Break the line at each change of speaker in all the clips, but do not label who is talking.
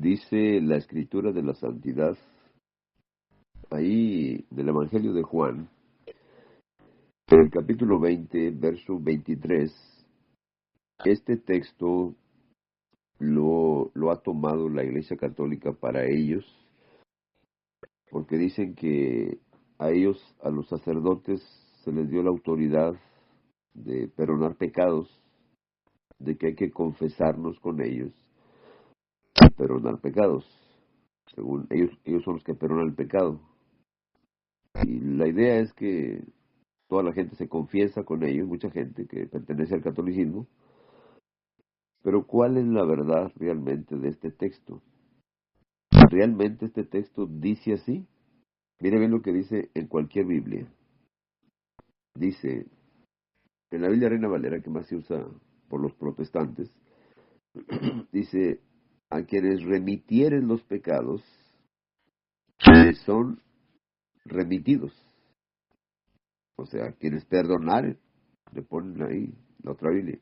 Dice la Escritura de la Santidad, ahí del Evangelio de Juan, en el capítulo 20, verso 23, este texto lo ha tomado la Iglesia Católica para ellos, porque dicen que a ellos, a los sacerdotes, se les dio la autoridad de perdonar pecados, de que hay que confesarnos con ellos y perdonar pecados. Según ellos son los que perdonan el pecado. Y la idea es que toda la gente se confiesa con ellos, mucha gente que pertenece al catolicismo. Pero ¿cuál es la verdad realmente de este texto? ¿Realmente este texto dice así? Mire bien lo que dice en cualquier Biblia. Dice, en la Biblia Reina Valera, que más se usa por los protestantes, dice, a quienes remitieren los pecados, les son remitidos. O sea, a quienes perdonaren, le ponen ahí la otra Biblia.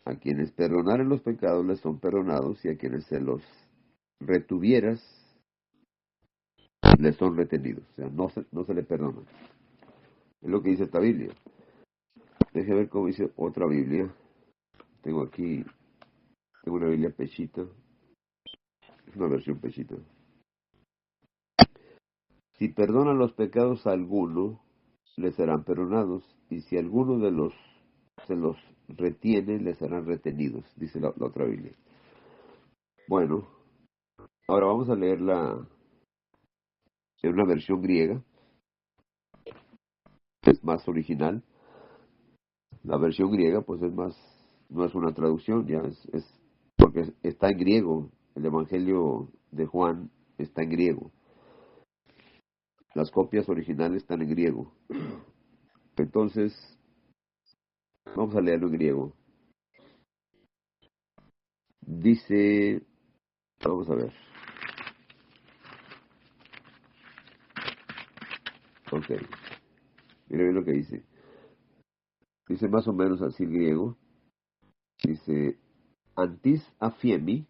A quienes perdonaren los pecados les son perdonados, y a quienes se los retuvieras les son retenidos. O sea, no se le perdonan. Es lo que dice esta Biblia. Deje ver cómo dice otra Biblia. Tengo una Biblia pechita. Es una versión pechita. Si perdonan los pecados a alguno, les serán perdonados, y si alguno de los se los retiene, les serán retenidos, dice la otra Biblia. Bueno, ahora vamos a leerla en una versión griega. Es más original. La versión griega, pues es más, no es una traducción, ya es porque está en griego. El Evangelio de Juan está en griego. Las copias originales están en griego. Entonces, vamos a leerlo en griego. Dice, vamos a ver. Ok, mira bien lo que dice. Dice más o menos así el griego. Dice, antis afiemi,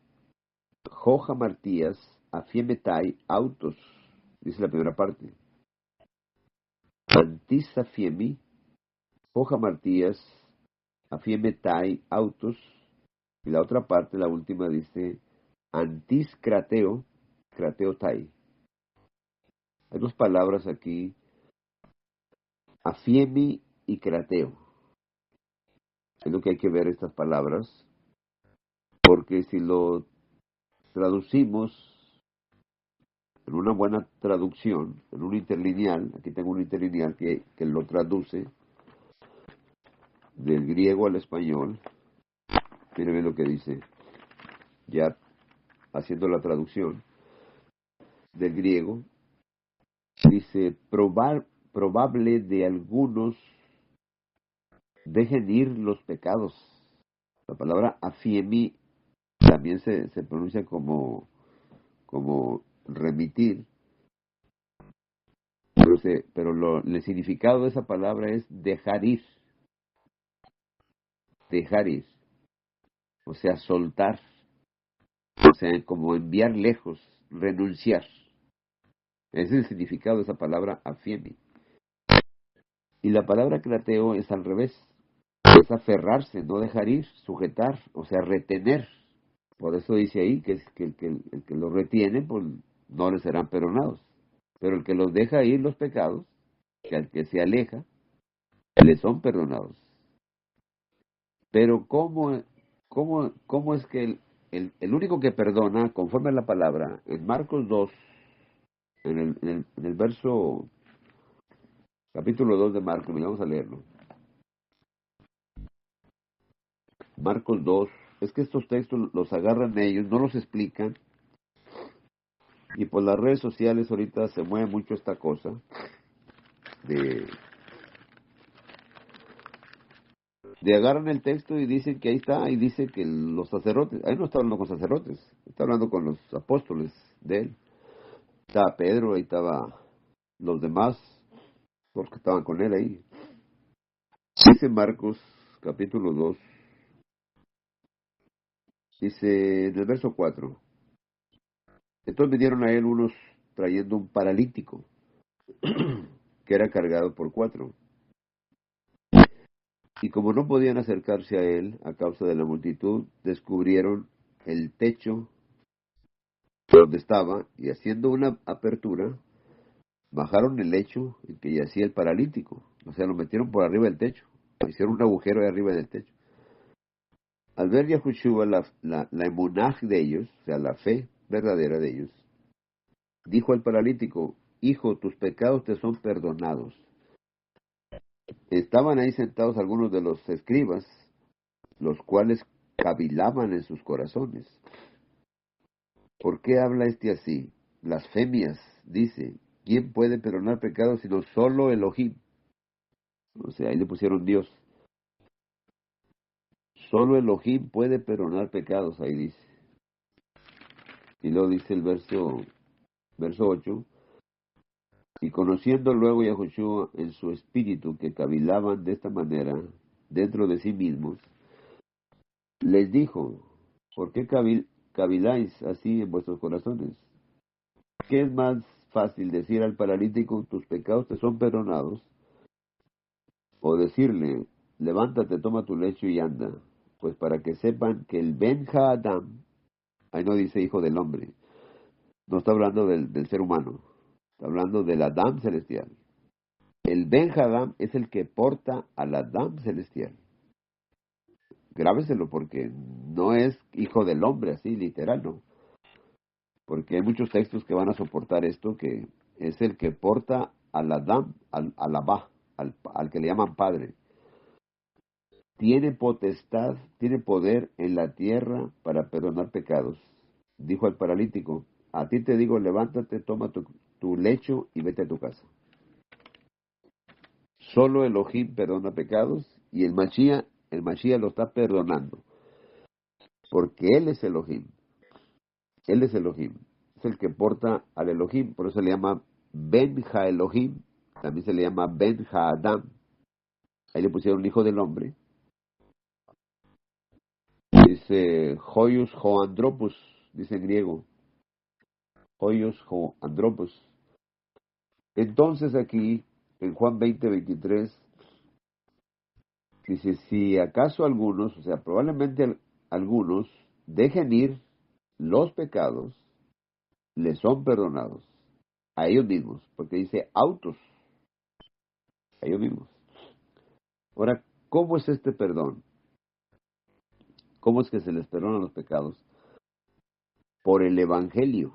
hoja martías, afiemetai autos. Dice la primera parte. Antis afiemi, hoja martías, afiemetai autos. Y la otra parte, la última, dice, antis crateo, crateotai. Hay dos palabras aquí, afiemi y crateo. Es lo que hay que ver estas palabras, porque si lo traducimos en una buena traducción, en un interlineal, aquí tengo un interlineal que lo traduce del griego al español. Miren bien lo que dice, ya haciendo la traducción del griego, dice, probable de algunos dejen ir los pecados. La palabra afiemi también se pronuncia como remitir, pero el significado de esa palabra es dejar ir, o sea, soltar, o sea, como enviar lejos, renunciar. Ese es el significado de esa palabra afiemi. Y la palabra crateo es al revés, es aferrarse, no dejar ir, sujetar, o sea, retener. Por eso dice ahí que el que los retiene, pues no les serán perdonados. Pero el que los deja ir los pecados, que al que se aleja, les son perdonados. Pero ¿cómo es que el único que perdona, conforme a la palabra, en Marcos 2, en el verso, capítulo 2 de Marcos, vamos a leerlo. Marcos 2, es que estos textos los agarran ellos, no los explican, y por las redes sociales ahorita se mueve mucho esta cosa de agarran el texto y dicen que ahí está, y dice que los sacerdotes, ahí no está hablando con sacerdotes, está hablando con los apóstoles de él. Estaba Pedro, ahí estaba los demás, los que estaban con él ahí. Dice Marcos, capítulo 2, dice en el verso 4, Entonces vinieron a él unos trayendo un paralítico que era cargado por 4. Y como no podían acercarse a él a causa de la multitud, descubrieron el techo donde estaba y haciendo una apertura, bajaron el lecho en que yacía el paralítico. O sea, lo metieron por arriba del techo. Hicieron un agujero ahí arriba del techo. Al ver Yahushua la emunaj de ellos, o sea, la fe verdadera de ellos, dijo al paralítico: hijo, tus pecados te son perdonados. Estaban ahí sentados algunos de los escribas, los cuales cavilaban en sus corazones. ¿Por qué habla este así? Blasfemias, dice. ¿Quién puede perdonar pecados sino solo Elohim? O sea, ahí le pusieron Dios. Solo Elohim puede perdonar pecados, ahí dice. Y luego dice el verso 8. Y conociendo luego Yahushua en su espíritu que cavilaban de esta manera dentro de sí mismos, les dijo: ¿por qué caviláis así en vuestros corazones? ¿Qué es más fácil decir al paralítico: tus pecados te son perdonados? O decirle: levántate, toma tu lecho y anda. Pues para que sepan que el Ben Adam, ahí no dice hijo del hombre, no está hablando del ser humano, está hablando del Adam celestial. El Ben Adam es el que porta al Adam celestial. Grábeselo, porque no es hijo del hombre así, literal, no. Porque hay muchos textos que van a soportar esto, que es el que porta al Adam, al Abba, al que le llaman padre. Tiene potestad, tiene poder en la tierra para perdonar pecados. Dijo al paralítico: a ti te digo, levántate, toma tu lecho y vete a tu casa. Solo Elohim perdona pecados, y el Mashiach lo está perdonando, porque Él es Elohim. Él es Elohim. Es el que porta al Elohim, por eso se le llama Ben Ha Elohim, también se le llama Ben Ha Adam. Ahí le pusieron hijo del hombre. Dice Hoius Ho Andropos, dice en griego. Hoios Ho Andropos. Entonces aquí, en Juan 20:23, dice: si acaso algunos, o sea, probablemente algunos, dejen ir los pecados, les son perdonados a ellos mismos, porque dice autos, a ellos mismos. Ahora, ¿cómo es este perdón? ¿Cómo es que se les perdonan los pecados? Por el Evangelio.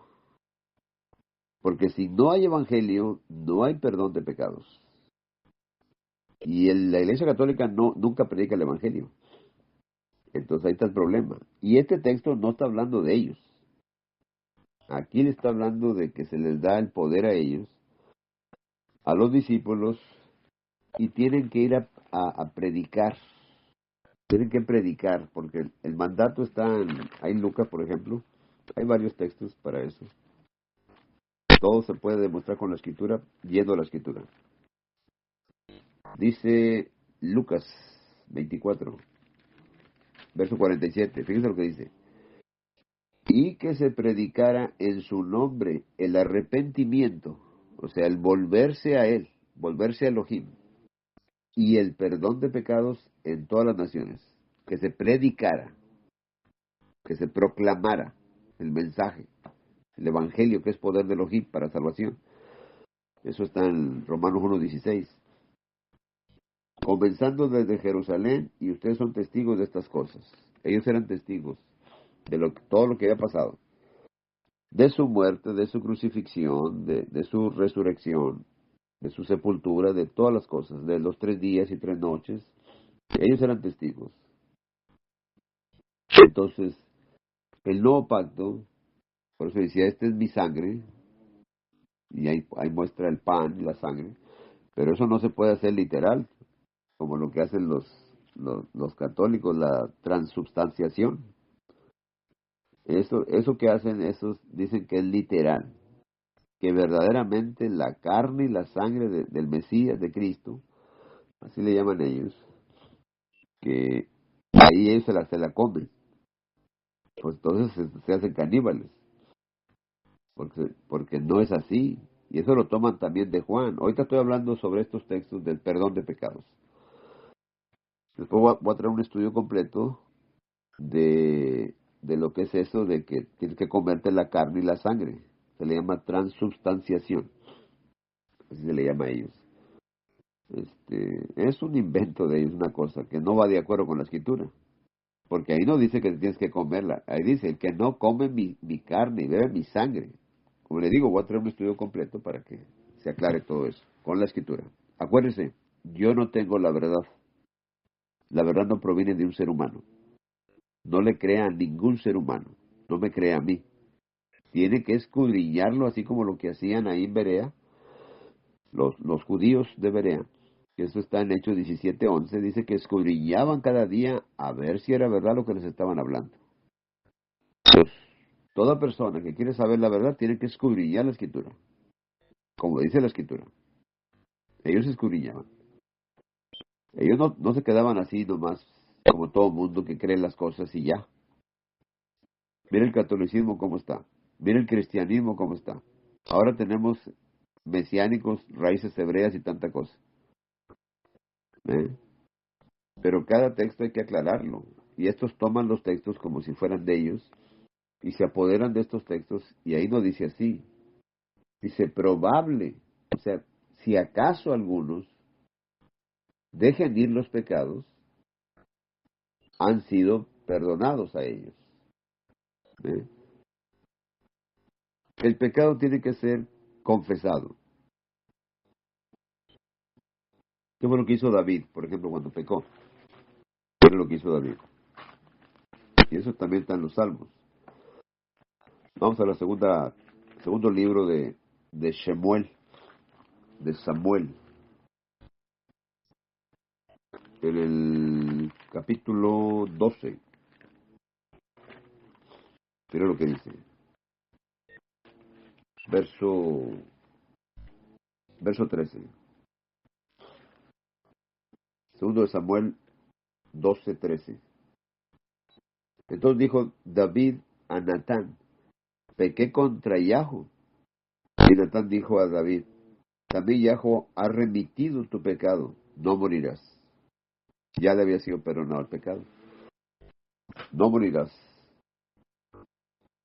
Porque si no hay Evangelio, no hay perdón de pecados. Y la Iglesia Católica nunca predica el Evangelio. Entonces ahí está el problema. Y este texto no está hablando de ellos. Aquí le está hablando de que se les da el poder a ellos, a los discípulos, y tienen que ir a predicar. Tienen que predicar, porque el mandato está ahí en Lucas, por ejemplo. Hay varios textos para eso. Todo se puede demostrar con la escritura, yendo a la escritura. Dice Lucas 24, verso 47. Fíjense lo que dice. Y que se predicara en su nombre el arrepentimiento, o sea, el volverse a Él, volverse a Elohim, y el perdón de pecados en todas las naciones. Que se predicara, que se proclamara el mensaje, el evangelio, que es poder de Elohim para salvación. Eso está en Romanos 1:16. Comenzando desde Jerusalén, y ustedes son testigos de estas cosas. Ellos eran testigos de todo lo que había pasado, de su muerte, de su crucifixión, de su resurrección, de su sepultura, de todas las cosas, de los 3 días y 3 noches. Ellos eran testigos. Entonces, el nuevo pacto, por eso decía: esta es mi sangre, y ahí muestra el pan y la sangre, pero eso no se puede hacer literal, como lo que hacen los católicos, la transubstanciación. Eso que hacen, esos dicen que es literal, que verdaderamente la carne y la sangre del Mesías, de Cristo, así le llaman ellos, que ahí ellos se la comen. Pues entonces se hacen caníbales. porque no es así. Y eso lo toman también de Juan. Ahorita estoy hablando sobre estos textos del perdón de pecados. Después voy a traer un estudio completo de lo que es eso de que tienes que comerte la carne y la sangre. Se le llama transubstanciación. Así se le llama a ellos. Es un invento de ellos, una cosa que no va de acuerdo con la escritura. Porque ahí no dice que tienes que comerla. Ahí dice, el que no come mi carne y bebe mi sangre. Como le digo, voy a traer un estudio completo para que se aclare todo eso con la escritura. Acuérdese, yo no tengo la verdad. La verdad no proviene de un ser humano. No le crea a ningún ser humano. No me crea a mí. Tiene que escudriñarlo así como lo que hacían ahí en Berea, los judíos de Berea. Eso está en Hechos 17:11. Dice que escudriñaban cada día a ver si era verdad lo que les estaban hablando. Pues, toda persona que quiere saber la verdad tiene que escudriñar la escritura. Como dice la escritura. Ellos escudriñaban. Ellos no se quedaban así nomás como todo mundo que cree las cosas y ya. Mira el catolicismo cómo está. Mira el cristianismo cómo está. Ahora tenemos mesiánicos, raíces hebreas y tanta cosa. ¿Eh? Pero cada texto hay que aclararlo. Y estos toman los textos como si fueran de ellos y se apoderan de estos textos y ahí no dice así. Dice probable. O sea, si acaso algunos dejen ir los pecados, han sido perdonados a ellos. ¿Eh? El pecado tiene que ser confesado. ¿Qué fue lo que hizo David, por ejemplo, cuando pecó? ¿Qué fue lo que hizo David? Y eso también está en los Salmos. Vamos a la segundo libro de Shemuel, de Samuel, en el capítulo 12. Mira lo que dice. Verso 13. Segundo de Samuel 12:13. Entonces dijo David a Natán, pequé contra Yahweh. Y Natán dijo a David, también Yahweh ha remitido tu pecado, no morirás. Ya le había sido perdonado el pecado. No morirás.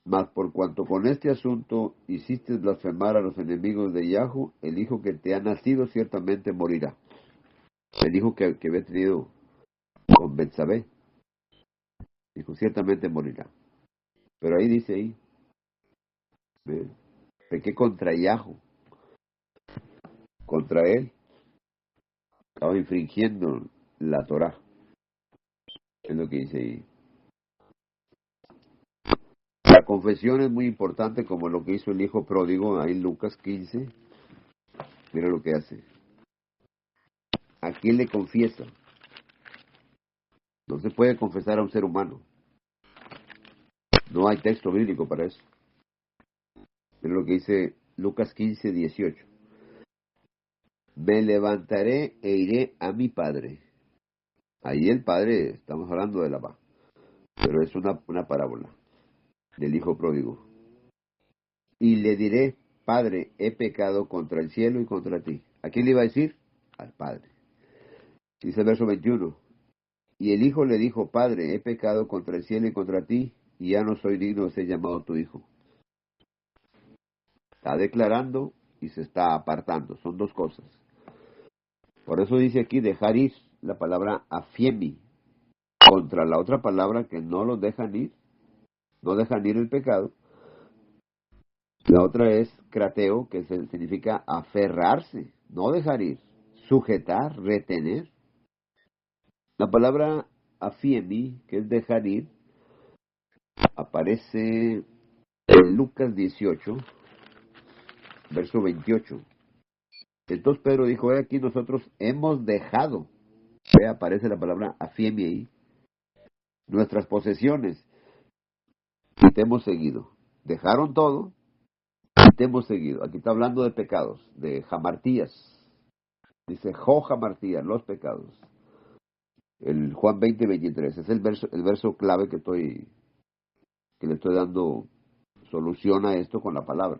Mas por cuanto con este asunto hiciste blasfemar a los enemigos de Yahweh, el hijo que te ha nacido ciertamente morirá. El hijo que había tenido con Betsabé, dijo, ciertamente morirá. Pero ahí dice ahí, ¿ve? Pequé contra Yahweh, contra él, estaba infringiendo la Torah. Es lo que dice ahí. La confesión es muy importante, como lo que hizo el hijo pródigo ahí en Lucas 15. Mira lo que hace. ¿A quién le confiesa? No se puede confesar a un ser humano. No hay texto bíblico para eso. Mira lo que dice Lucas 15:18. Me levantaré e iré a mi padre. Ahí el padre, estamos hablando de la paz, pero es una parábola del hijo pródigo. Y le diré, Padre, he pecado contra el cielo y contra ti. ¿A quién le iba a decir? Al padre. Dice el verso 21. Y el hijo le dijo, Padre, he pecado contra el cielo y contra ti, y ya no soy digno de ser llamado tu hijo. Está declarando y se está apartando. Son dos cosas. Por eso dice aquí dejar ir la palabra afiemi contra la otra palabra que no los dejan ir, no dejan ir el pecado. La otra es crateo, que significa aferrarse, no dejar ir, sujetar, retener. La palabra afiemi, que es dejar ir, aparece en Lucas 18, verso 28. Entonces Pedro dijo, aquí nosotros hemos dejado, aparece la palabra afiemi ahí, nuestras posesiones, y te hemos seguido. Dejaron todo y te hemos seguido. Aquí está hablando de pecados, de jamartías. Dice jamartías, los pecados. El Juan 20:23. Es el verso clave que le estoy dando soluciona esto con la palabra.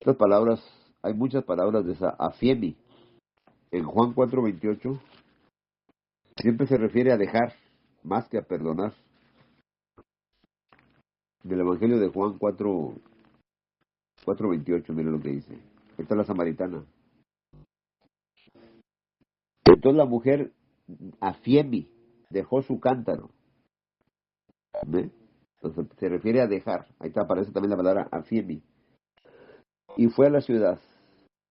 Estas palabras, hay muchas palabras de esa afiemi. En Juan 4:28 siempre se refiere a dejar más que a perdonar. Del Evangelio de Juan 4:28, mire lo que dice. Esta es la samaritana. Entonces la mujer afiemi dejó su cántaro. ¿Ve? Entonces se refiere a dejar. Ahí te aparece también la palabra afiemi. Y fue a la ciudad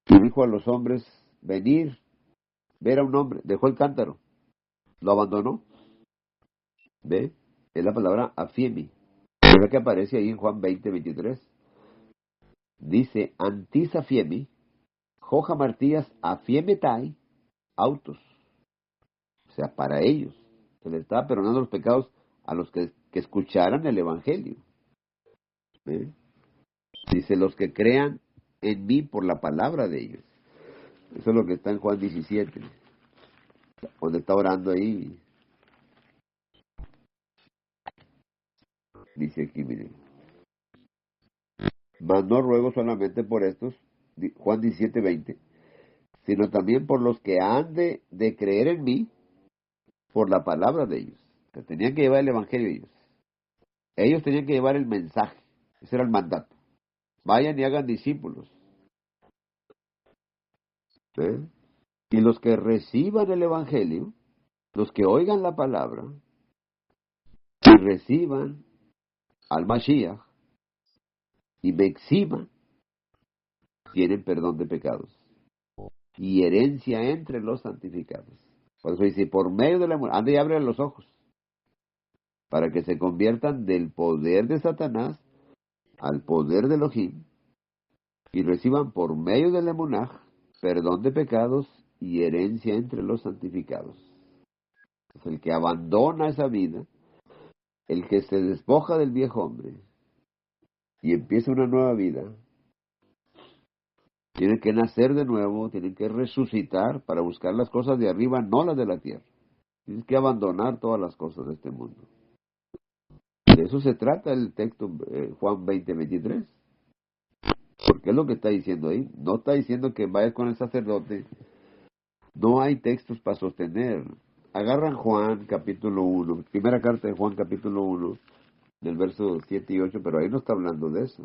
y dijo a los hombres, venir, ver a un hombre. Dejó el cántaro, lo abandonó. ¿Ve? Es la palabra afiemi. Es la que aparece ahí en Juan 20:23. Dice, antis afiemi, joja martías afiemetai, autos. O sea, para ellos. Se les estaba perdonando los pecados a los que escucharan el Evangelio. ¿Ve? Dice, los que crean en mí por la palabra de ellos. Eso es lo que está en Juan 17, donde está orando ahí. Dice aquí, miren. Mas no ruego solamente por estos, Juan 17:20, sino también por los que han de creer en mí por la palabra de ellos. Que tenían que llevar el Evangelio ellos. Ellos tenían que llevar el mensaje. Ese era el mandato. Vayan y hagan discípulos. ¿Eh? Y los que reciban el Evangelio, los que oigan la palabra, y reciban al Mashiach, y me exhiban, tienen perdón de pecados. Y herencia entre los santificados. Por eso dice, por medio de la muerte, ande y abre los ojos, para que se conviertan del poder de Satanás al poder de Elohim, y reciban por medio del emunaj perdón de pecados y herencia entre los santificados. Es el que abandona esa vida, el que se despoja del viejo hombre y empieza una nueva vida, tiene que nacer de nuevo, tiene que resucitar para buscar las cosas de arriba, no las de la tierra. Tienes que abandonar todas las cosas de este mundo. De eso se trata el texto Juan 20:23. Porque es lo que está diciendo ahí. No está diciendo que vayas con el sacerdote. No hay textos para sostener. Agarran Juan capítulo 1, primera carta de Juan capítulo 1, del verso 7 y 8, pero ahí no está hablando de eso.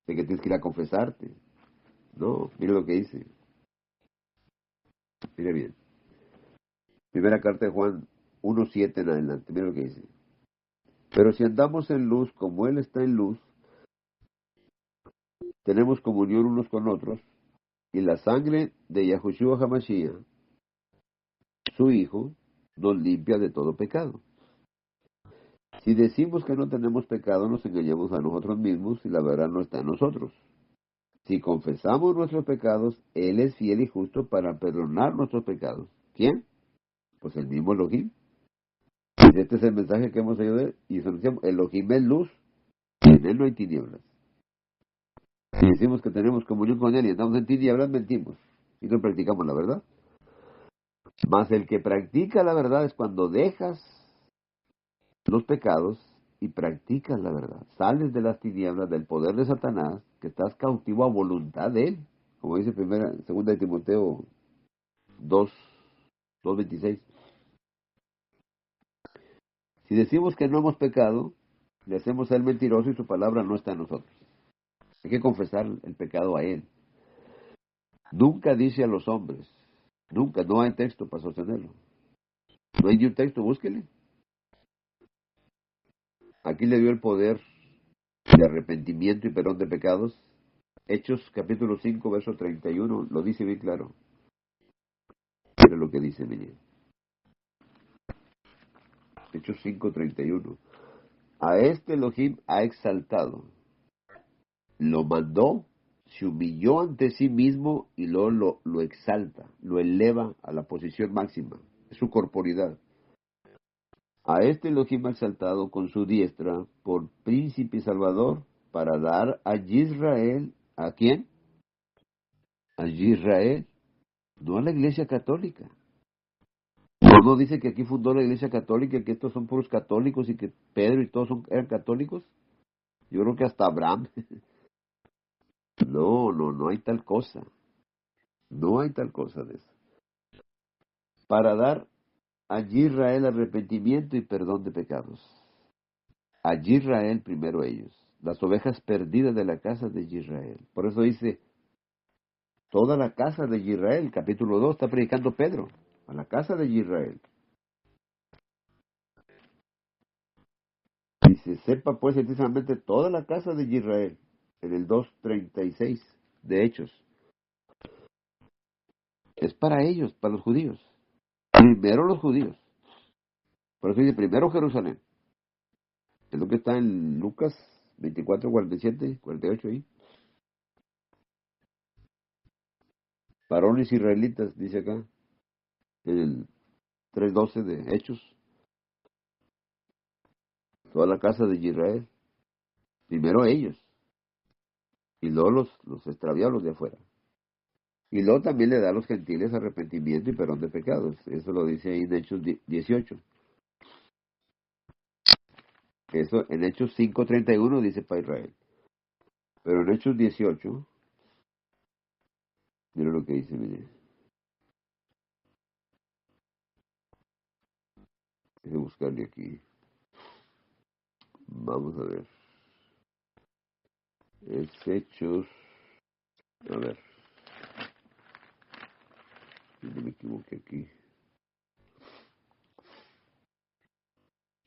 De que tienes que ir a confesarte. No, mire lo que dice. Mire bien. Primera carta de Juan 1:7 en adelante. Mire lo que dice. Pero si andamos en luz como Él está en luz, tenemos comunión unos con otros, y la sangre de Yahushua HaMashiach, su Hijo, nos limpia de todo pecado. Si decimos que no tenemos pecado, nos engañamos a nosotros mismos y la verdad no está en nosotros. Si confesamos nuestros pecados, Él es fiel y justo para perdonar nuestros pecados. ¿Quién? Pues el mismo Elohim. Y este es el mensaje que hemos oído de él. Y decimos, Elohim es luz, y en Él no hay tinieblas. Si decimos que tenemos comunión con Él y andamos en tinieblas, mentimos. Y no practicamos la verdad. Mas el que practica la verdad es cuando dejas los pecados y practicas la verdad. Sales de las tinieblas, del poder de Satanás, que estás cautivo a voluntad de Él. Como dice segunda de Timoteo 2:26. Si decimos que no hemos pecado, le hacemos a Él mentiroso y su palabra no está en nosotros. Hay que confesar el pecado a Él. Nunca dice a los hombres, nunca, no hay texto para sostenerlo. No hay ni un texto, búsquele. Aquí le dio el poder de arrepentimiento y perdón de pecados. Hechos capítulo 5, verso 31, lo dice bien claro. Mira lo que dice, miren. Hechos 5:31. A este Elohim ha exaltado, lo mandó, se humilló ante sí mismo y luego lo exalta, lo eleva a la posición máxima, es su corporidad. A este Elohim ha exaltado con su diestra por príncipe y salvador para dar a Israel, ¿a quién? A Israel, no a la iglesia católica, no ¿No dice que aquí fundó la Iglesia Católica y que estos son puros católicos y que Pedro y todos eran católicos? Yo creo que hasta Abraham. No, no, no hay tal cosa. No hay tal cosa de eso. Para dar a Israel arrepentimiento y perdón de pecados. A Israel primero ellos. Las ovejas perdidas de la casa de Israel. Por eso dice, toda la casa de Israel, capítulo 2, está predicando Pedro. A la casa de Israel. Dice, sepa pues precisamente toda la casa de Israel. En el 2:36 de Hechos. Es para ellos, para los judíos. Primero los judíos. Por eso dice primero Jerusalén. Es lo que está en Lucas 24, 47, 48 ahí. Varones israelitas, dice acá, en el 3:12 de Hechos. Toda la casa de Israel. Primero ellos. Y luego los extraviados, los de afuera. Y luego también le da a los gentiles arrepentimiento y perdón de pecados. Eso lo dice ahí en Hechos 18. Eso en Hechos 5:31 dice para Israel. Pero en Hechos 18, mira lo que dice, mire. Déjame buscarle aquí. Vamos a ver. Es Hechos. A ver. No me equivoqué aquí.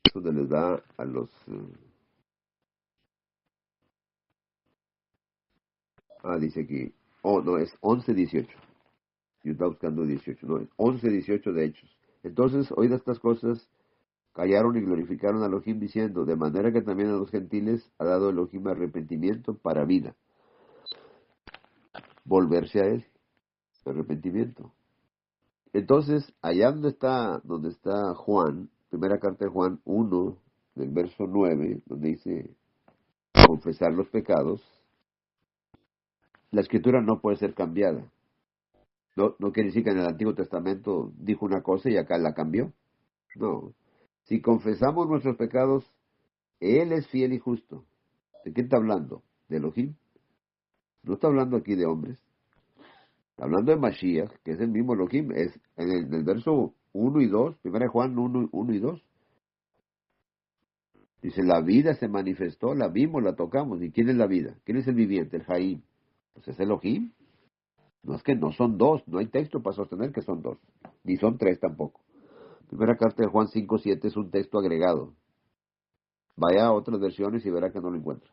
Es donde les da a los... dice aquí. Oh, no, es 11:18. Yo estaba buscando 18. No, es 11:18 de Hechos. Entonces, oídas estas cosas, callaron y glorificaron a Elohim diciendo, de manera que también a los gentiles ha dado Elohim arrepentimiento para vida. Volverse a él. Arrepentimiento. Entonces, allá donde está Juan, primera carta de Juan 1, del verso 9, donde dice confesar los pecados, la escritura no puede ser cambiada. No, no quiere decir que en el Antiguo Testamento dijo una cosa y acá la cambió. No. Si confesamos nuestros pecados, Él es fiel y justo. ¿De qué está hablando? ¿De Elohim? No está hablando aquí de hombres. Está hablando de Mashiach, que es el mismo Elohim. Es en el verso 1 y 2, 1 Juan 1 y 2. Dice, la vida se manifestó, la vimos, la tocamos. ¿Y quién es la vida? ¿Quién es el viviente? El Jaim. Pues es Elohim. No es que no son dos, no hay texto para sostener que son dos. Ni son tres tampoco. Primera carta de Juan 5:7 es un texto agregado. Vaya a otras versiones y verá que no lo encuentra.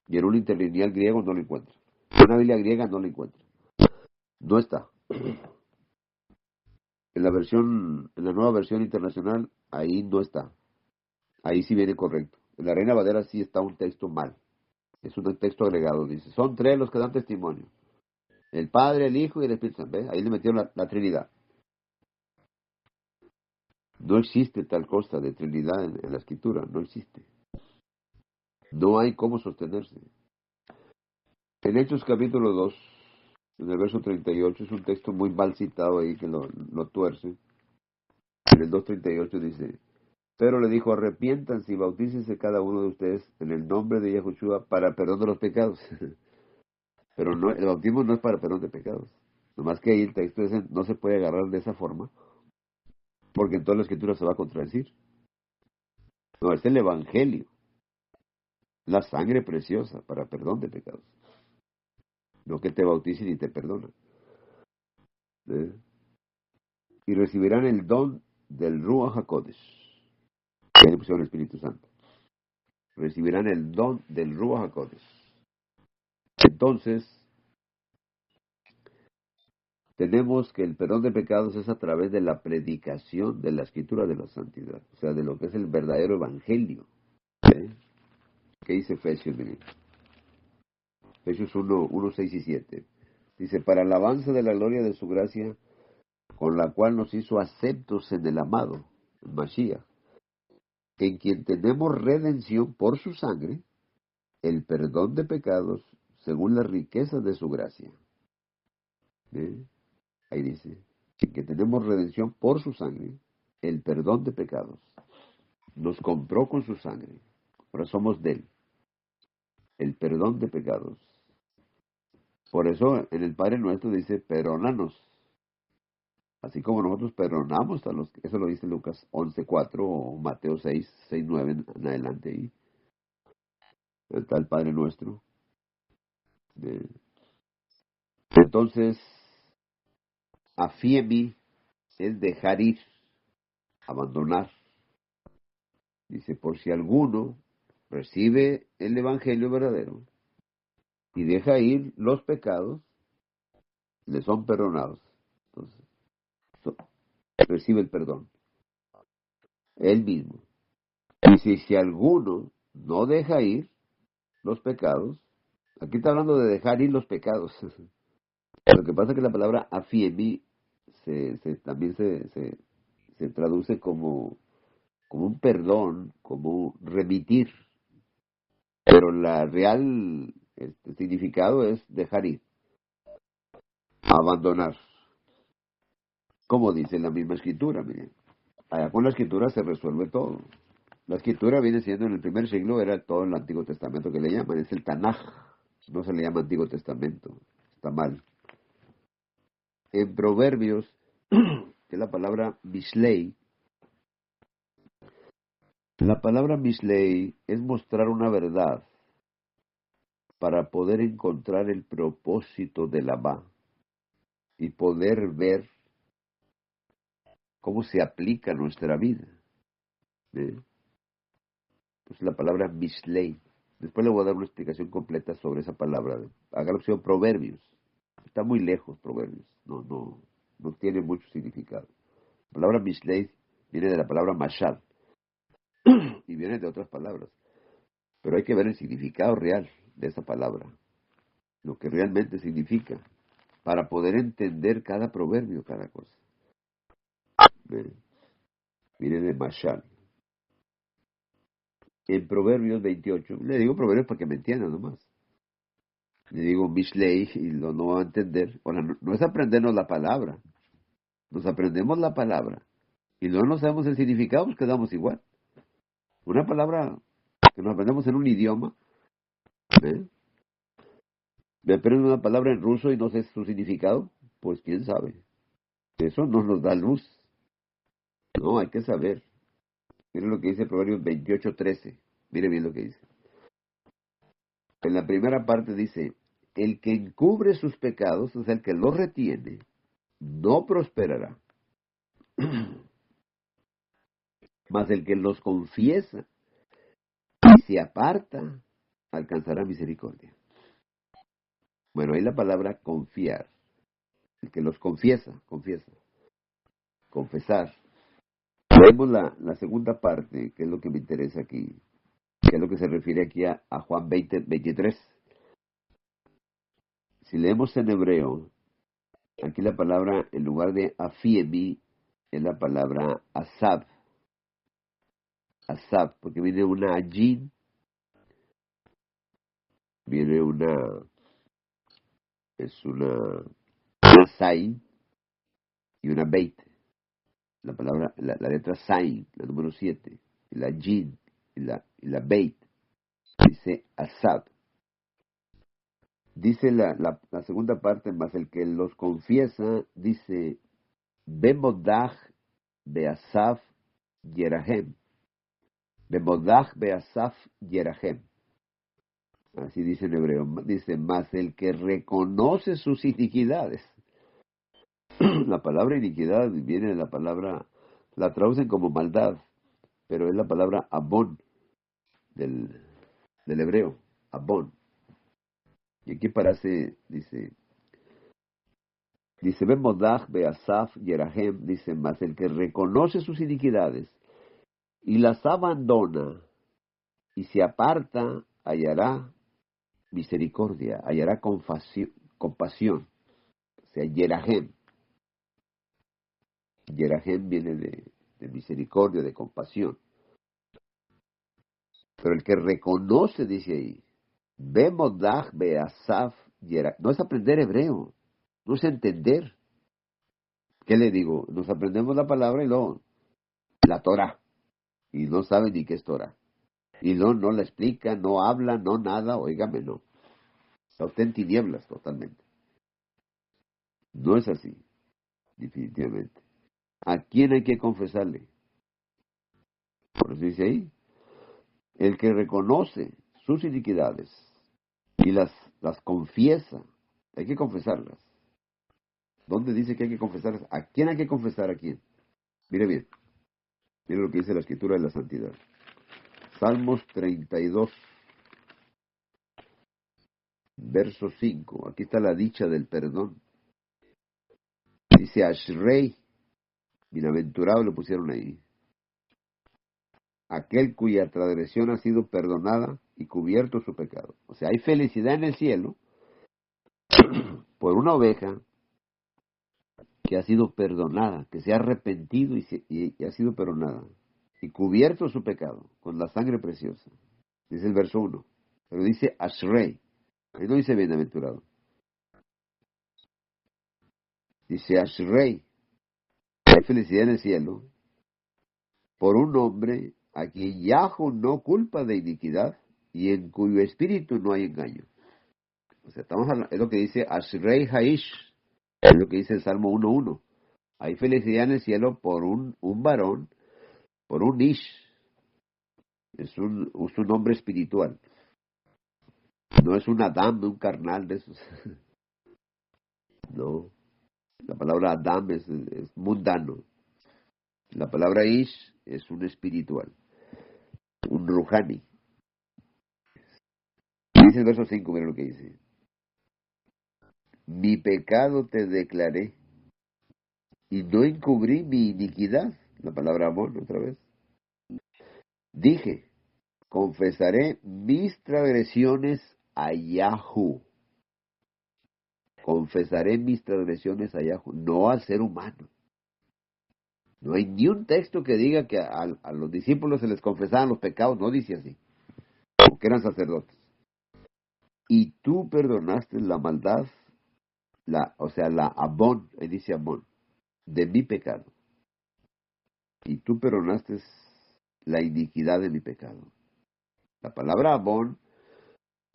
Y en un interlineal griego no lo encuentra. En una Biblia griega no lo encuentra. No está. En la nueva versión internacional, ahí no está. Ahí sí viene correcto. En la Reina Valera sí está un texto mal. Es un texto agregado. Dice, son tres los que dan testimonio. El Padre, el Hijo y el Espíritu Santo. ¿Ve? Ahí le metieron la Trinidad. No existe tal cosa de Trinidad en la Escritura. No existe. No hay cómo sostenerse. En Hechos capítulo 2, en el verso 38, es un texto muy mal citado ahí que lo tuerce. En el 2:38 dice, pero le dijo, arrepiéntanse y bautícense cada uno de ustedes en el nombre de Yahushua para perdón de los pecados. Pero no, el bautismo no es para perdón de pecados. Nomás que ahí el texto ese no se puede agarrar de esa forma, porque en toda la escritura se va a contradecir. No, es el evangelio, la sangre preciosa para perdón de pecados. No que te bauticen y te perdonan. ¿Eh? Y recibirán el don del Ruach HaKodesh. Que le pusieron el Espíritu Santo. Recibirán el don del Ruach HaKodesh. Entonces, tenemos que el perdón de pecados es a través de la predicación de la escritura de la santidad. O sea, de lo que es el verdadero evangelio. ¿Eh? ¿Qué dice Efesios? Miren. Efesios 1, 6 y 7. Dice, para alabanza de la gloria de su gracia, con la cual nos hizo aceptos en el amado, en Mashiach, en quien tenemos redención por su sangre, el perdón de pecados, según las riquezas de su gracia. ¿Eh? Ahí dice. que tenemos redención por su sangre, el perdón de pecados. Nos compró con su sangre. Ahora somos de él. El perdón de pecados. Por eso en el Padre Nuestro dice, perdónanos. Así como nosotros perdonamos a los... Eso lo dice Lucas 11:4 o Mateo 6:9 en adelante. Ahí está el Padre Nuestro. Entonces, afiemi es dejar ir, abandonar. Dice, por si alguno recibe el Evangelio verdadero y deja ir los pecados, le son perdonados. Entonces, recibe el perdón. Él mismo. Y si alguno no deja ir los pecados, aquí está hablando de dejar ir los pecados. Lo que pasa es que la palabra afiemi también se traduce como un perdón, como remitir, pero la real significado es dejar ir, abandonar, como dice la misma escritura. Miren, allá con la escritura se resuelve todo. La escritura viene siendo en el primer siglo, era todo el Antiguo Testamento que le llaman, es el Tanaj, no se le llama Antiguo Testamento, está mal. En Proverbios, que es la palabra Mishlei, la palabra Mishlei es mostrar una verdad para poder encontrar el propósito de la va y poder ver cómo se aplica a nuestra vida. ¿Eh? Pues la palabra Mishlei. Después le voy a dar una explicación completa sobre esa palabra. Haga la opción Proverbios. Está muy lejos Proverbios. No tiene mucho significado. La palabra Mishlei viene de la palabra Mashal y viene de otras palabras. Pero hay que ver el significado real de esa palabra. Lo que realmente significa. Para poder entender cada proverbio, cada cosa. Viene de Mashal. En Proverbios 28, le digo Proverbios para que me entiendan nomás. Le digo Mishlei y no va a entender. Ahora, no es aprendernos la palabra. Nos aprendemos la palabra y luego no sabemos el significado, pues quedamos igual. Una palabra que nos aprendemos en un idioma, ¿eh? Me aprendo una palabra en ruso y no sé su significado, pues quién sabe. Eso no nos da luz. No, hay que saber. Miren lo que dice Proverbios 28:13. Mire bien lo que dice. En la primera parte dice, el que encubre sus pecados, o sea, el que los retiene, no prosperará. Mas el que los confiesa y se aparta, alcanzará misericordia. Bueno, ahí la palabra confiar. El que los confiesa, confesar. Vemos la segunda parte, que es lo que me interesa aquí, que es lo que se refiere aquí a Juan 20:23. Si leemos en hebreo, aquí la palabra, en lugar de afiemi, es la palabra asab. Asab, porque viene una ajin, viene una sai y una beit. La palabra, la letra Sain, la número 7, y la Jin, y la Beit, dice Asab. Dice la segunda parte, más el que los confiesa, dice Bemodach Beasaf Yerahem. Bemodach Beasaf Yerahem. Así dice en hebreo. Dice, más el que reconoce sus iniquidades. La palabra iniquidad viene de la palabra, la traducen como maldad, pero es la palabra abón del hebreo, abón. Y aquí parece, dice Bemodach Beasaf Yerahem, dice, más el que reconoce sus iniquidades y las abandona y se aparta, hallará misericordia, hallará compasión. O sea, Yerahem. Yerahem viene de misericordia, de compasión. Pero el que reconoce, dice ahí, Bemodach Beasaf Yerahem, no es aprender hebreo, no es entender. ¿Qué le digo? Nos aprendemos la palabra y luego la Torah. Y no sabe ni qué es Torah. Y no la explica, no habla, no nada, óigame, no. Está usted en tinieblas totalmente. No es así, definitivamente. ¿A quién hay que confesarle? Por eso dice ahí, el que reconoce sus iniquidades y las confiesa, hay que confesarlas. ¿Dónde dice que hay que confesarlas? ¿A quién hay que confesar a quién? Mire bien, mire lo que dice la Escritura de la Santidad. Salmos 32, verso 5. Aquí está la dicha del perdón. Dice Ashrei, bienaventurado le pusieron ahí. Aquel cuya transgresión ha sido perdonada y cubierto su pecado. O sea, hay felicidad en el cielo por una oveja que ha sido perdonada, que se ha arrepentido y ha sido perdonada, y cubierto su pecado con la sangre preciosa. Dice el verso 1. Pero dice Ashrei. Ahí no dice bienaventurado. Dice Ashrei. Hay felicidad en el cielo por un hombre a quien Yahweh no culpa de iniquidad y en cuyo espíritu no hay engaño. O sea, estamos hablando, es lo que dice Ashrei Haish, es lo que dice el Salmo 1:1. Hay felicidad en el cielo por un varón, por un Ish. Es un hombre espiritual. No es un Adam, un carnal de esos. No. La palabra Adam es mundano. La palabra Ish es un espiritual, un Ruhani. Dice el verso 5, mira lo que dice. Mi pecado te declaré y no encubrí mi iniquidad. La palabra amor, otra vez. Dije, confesaré mis transgresiones a Yahú. Confesaré mis transgresiones a Yahú, no al ser humano. No hay ni un texto que diga que a los discípulos se les confesaban los pecados, no dice así, porque eran sacerdotes. Y tú perdonaste la maldad, la abón, ahí dice abón, de mi pecado. Y tú perdonaste la iniquidad de mi pecado. La palabra abón,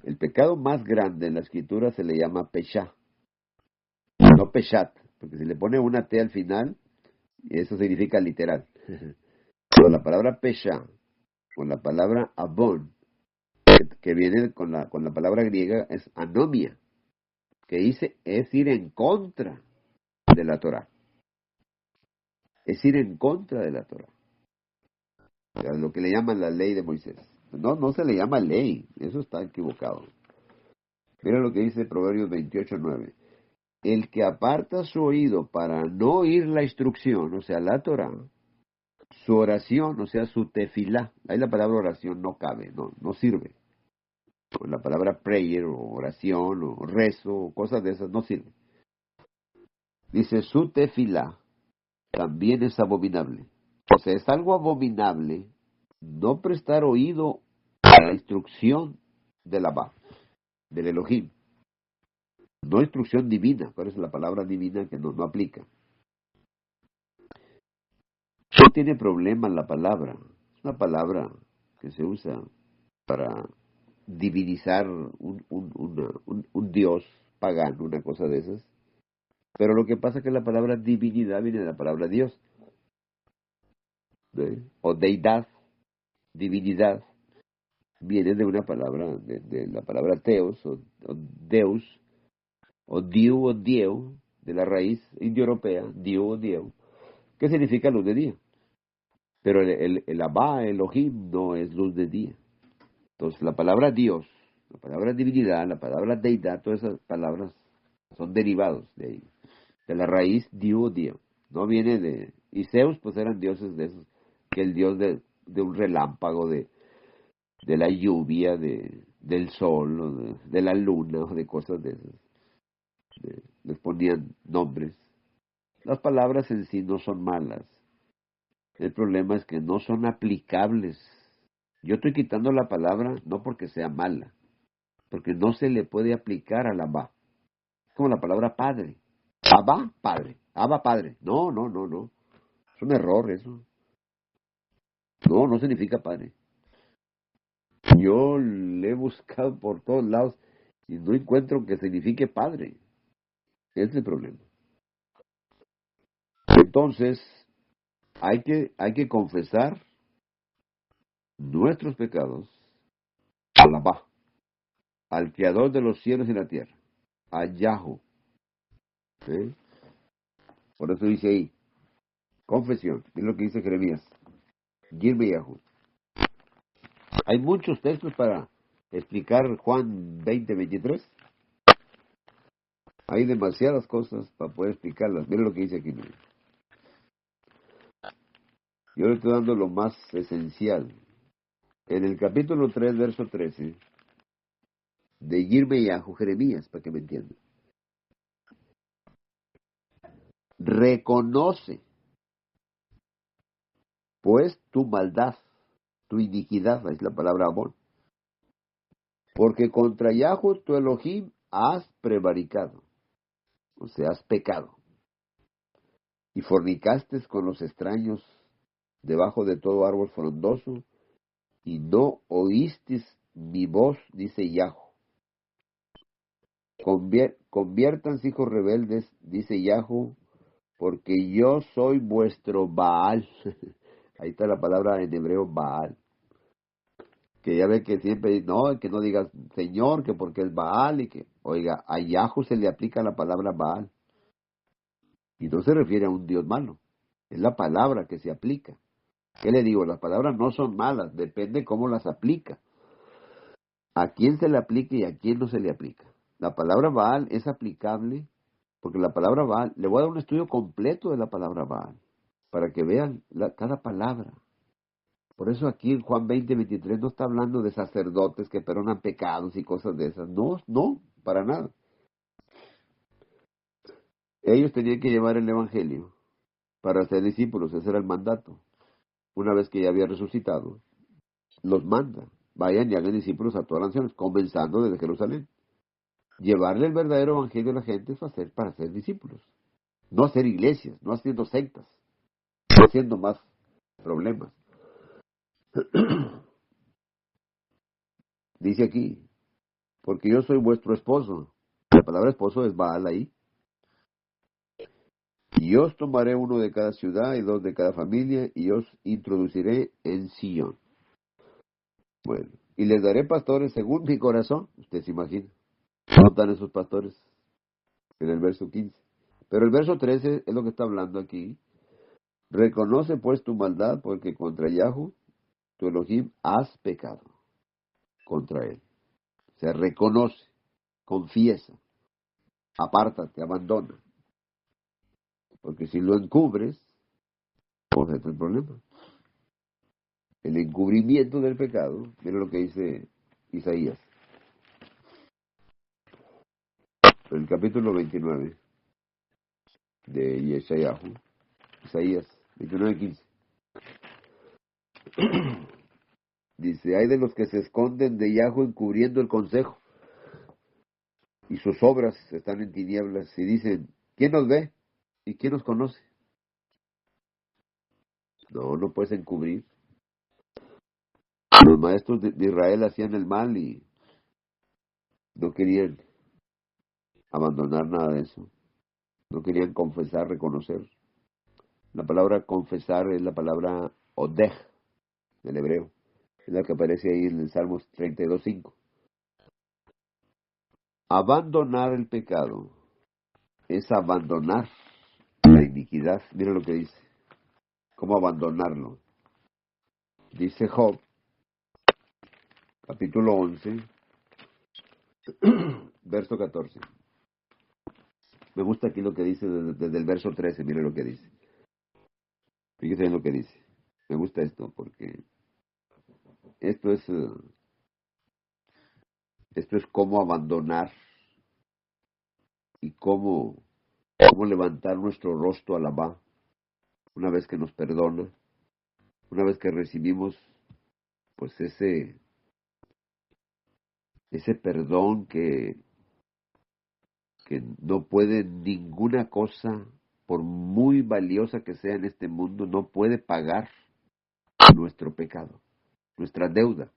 el pecado más grande en la escritura se le llama peshá, no peshat, porque si le pone una T al final, eso significa literal. Pero la palabra pesha, con la palabra abón, que viene con la palabra griega, es anomia, que dice es ir en contra de la Torah. Es ir en contra de la Torah. O sea, lo que le llaman la ley de Moisés. No se le llama ley, eso está equivocado. Mira lo que dice Proverbios 28:9. El que aparta su oído para no oír la instrucción, o sea, la Torah, su oración, o sea, su tefilá, ahí la palabra oración no cabe, no sirve. O la palabra prayer, o oración, o rezo, o cosas de esas, no sirve. Dice, su tefilá también es abominable. O sea, es algo abominable no prestar oído a la instrucción del Abba, del Elohim. No instrucción divina, ¿cuál es la palabra divina que no aplica? No tiene problema en la palabra. Es una palabra que se usa para divinizar un dios pagano, una cosa de esas. Pero lo que pasa es que la palabra divinidad viene de la palabra Dios, ¿sí? O deidad, divinidad, viene de una palabra, de la palabra teos, o deus, o diu o dieu, de la raíz indoeuropea, diu o dieu, que significa luz de día. Pero el Abba, Elohim, no es luz de día. Entonces, la palabra Dios, la palabra divinidad, la palabra deidad, todas esas palabras son derivados de ahí, de la raíz diu o dieu. No viene de... Y Zeus, pues eran dioses de esos, que el dios de un relámpago, de la lluvia, del sol, o de la luna, o de cosas de esas. Les ponían nombres. Las palabras en sí no son malas. El problema es que no son aplicables. Yo estoy quitando la palabra no porque sea mala, porque no se le puede aplicar al Abba. Es como la palabra padre. Abba, padre. Abba Padre. No, no, no, no. Es un error eso. No, no significa Padre. Yo le he buscado por todos lados y no encuentro que signifique Padre. Ese es el problema. Entonces, hay que confesar nuestros pecados al Abba, al Creador de los cielos y la tierra, a Yahweh. ¿Eh? Por eso dice ahí, confesión, es lo que dice Jeremías, Yirbe Yahweh. Hay muchos textos para explicar Juan 20:23. Hay demasiadas cosas para poder explicarlas. Mira lo que dice aquí. Mire. Yo le estoy dando lo más esencial. En el capítulo 3, verso 13, de Yirbe Yahweh, Jeremías, para que me entiendan. Reconoce, pues, tu maldad, tu iniquidad, es la palabra amor. Porque contra Yahweh tu Elohim has prevaricado, o sea, has pecado. Y fornicaste con los extraños debajo de todo árbol frondoso, y no oísteis mi voz, dice Yahweh. Conviértanse, hijos rebeldes, dice Yahweh, porque yo soy vuestro Baal. Ahí está la palabra en hebreo Baal. Que ya ve que siempre, no, que no digas Señor, que porque es Baal, y que, oiga, a Yahweh se le aplica la palabra Baal. Y no se refiere a un Dios malo. Es la palabra que se aplica. ¿Qué le digo? Las palabras no son malas, depende cómo las aplica. A quién se le aplica y a quién no se le aplica. La palabra Baal es aplicable, porque la palabra Baal, le voy a dar un estudio completo de la palabra Baal, para que vean cada palabra. Por eso aquí en Juan 20:23 no está hablando de sacerdotes que perdonan pecados y cosas de esas. No, no, para nada. Ellos tenían que llevar el Evangelio para ser discípulos, ese era el mandato. Una vez que ya había resucitado, los manda, vayan y hagan discípulos a todas las naciones, comenzando desde Jerusalén. Llevarle el verdadero evangelio a la gente es para ser discípulos, no hacer iglesias, no haciendo sectas, no haciendo más problemas. Dice aquí, porque yo soy vuestro esposo. La palabra esposo es Baal ahí. Y os tomaré uno de cada ciudad y dos de cada familia, y os introduciré en Sion. Bueno, y les daré pastores según mi corazón. Usted se imagina. ¿Dónde están esos pastores? En el verso 15. Pero el verso 13 es lo que está hablando aquí. Reconoce pues tu maldad, porque contra Yahweh, tu Elohim, has pecado contra él. O sea, reconoce, confiesa, apártate, abandona. Porque si lo encubres, pues este es el problema. El encubrimiento del pecado, mira lo que dice Isaías. En el capítulo 29 de Yeshayahu, Isaías 29:15. Dice, hay de los que se esconden de Yahweh encubriendo el consejo, y sus obras están en tinieblas, y dicen, ¿quién nos ve? ¿Y quién nos conoce? No, no puedes encubrir. Los maestros de Israel hacían el mal y no querían abandonar nada de eso. No querían confesar, reconocer. La palabra confesar es la palabra odej del hebreo. Es la que aparece ahí en el Salmos 32:5. Abandonar el pecado es abandonar la iniquidad. Mira lo que dice. ¿Cómo abandonarlo? Dice Job, capítulo 11, verso 14. Me gusta aquí lo que dice desde el verso 13. Mire lo que dice. Fíjese en lo que dice. Me gusta esto porque esto es, eh, esto es cómo abandonar y cómo levantar nuestro rostro a Alabá una vez que nos perdona, una vez que recibimos pues ese perdón que no puede ninguna cosa por muy valiosa que sea en este mundo, no puede pagar nuestro pecado, nuestra deuda,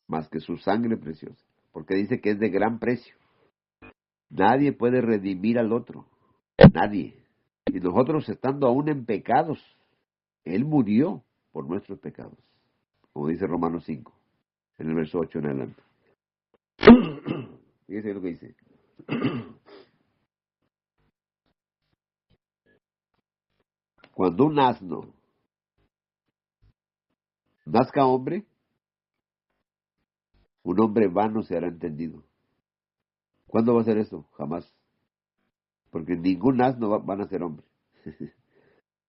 más que su sangre preciosa, porque dice que es de gran precio. Nadie puede redimir al otro, nadie. Y nosotros estando aún en pecados, Él murió por nuestros pecados, como dice Romanos 5, en el verso 8 en adelante. Fíjese lo que dice. Cuando un asno nazca hombre, un hombre vano se hará entendido. ¿Cuándo va a ser eso? Jamás. Porque ningún asno van a ser hombre.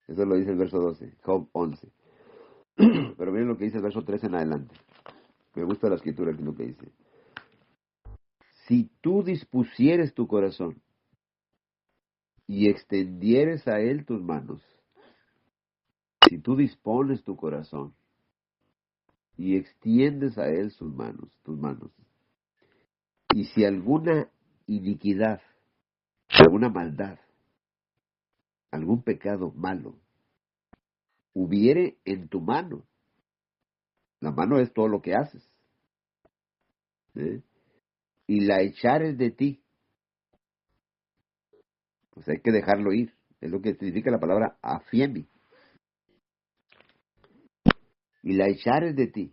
Eso lo dice el verso 12, Job 11. Pero miren lo que dice el verso 13 en adelante. Me gusta la escritura aquí lo que dice. Si tú dispusieres tu corazón y extendieres a él tus manos, si tú dispones tu corazón y extiendes a él tus manos, y si alguna iniquidad, alguna maldad, algún pecado malo hubiere en tu mano, la mano es todo lo que haces, ¿eh? Y la echares de ti, pues hay que dejarlo ir, es lo que significa la palabra afiemi, y la echares de ti,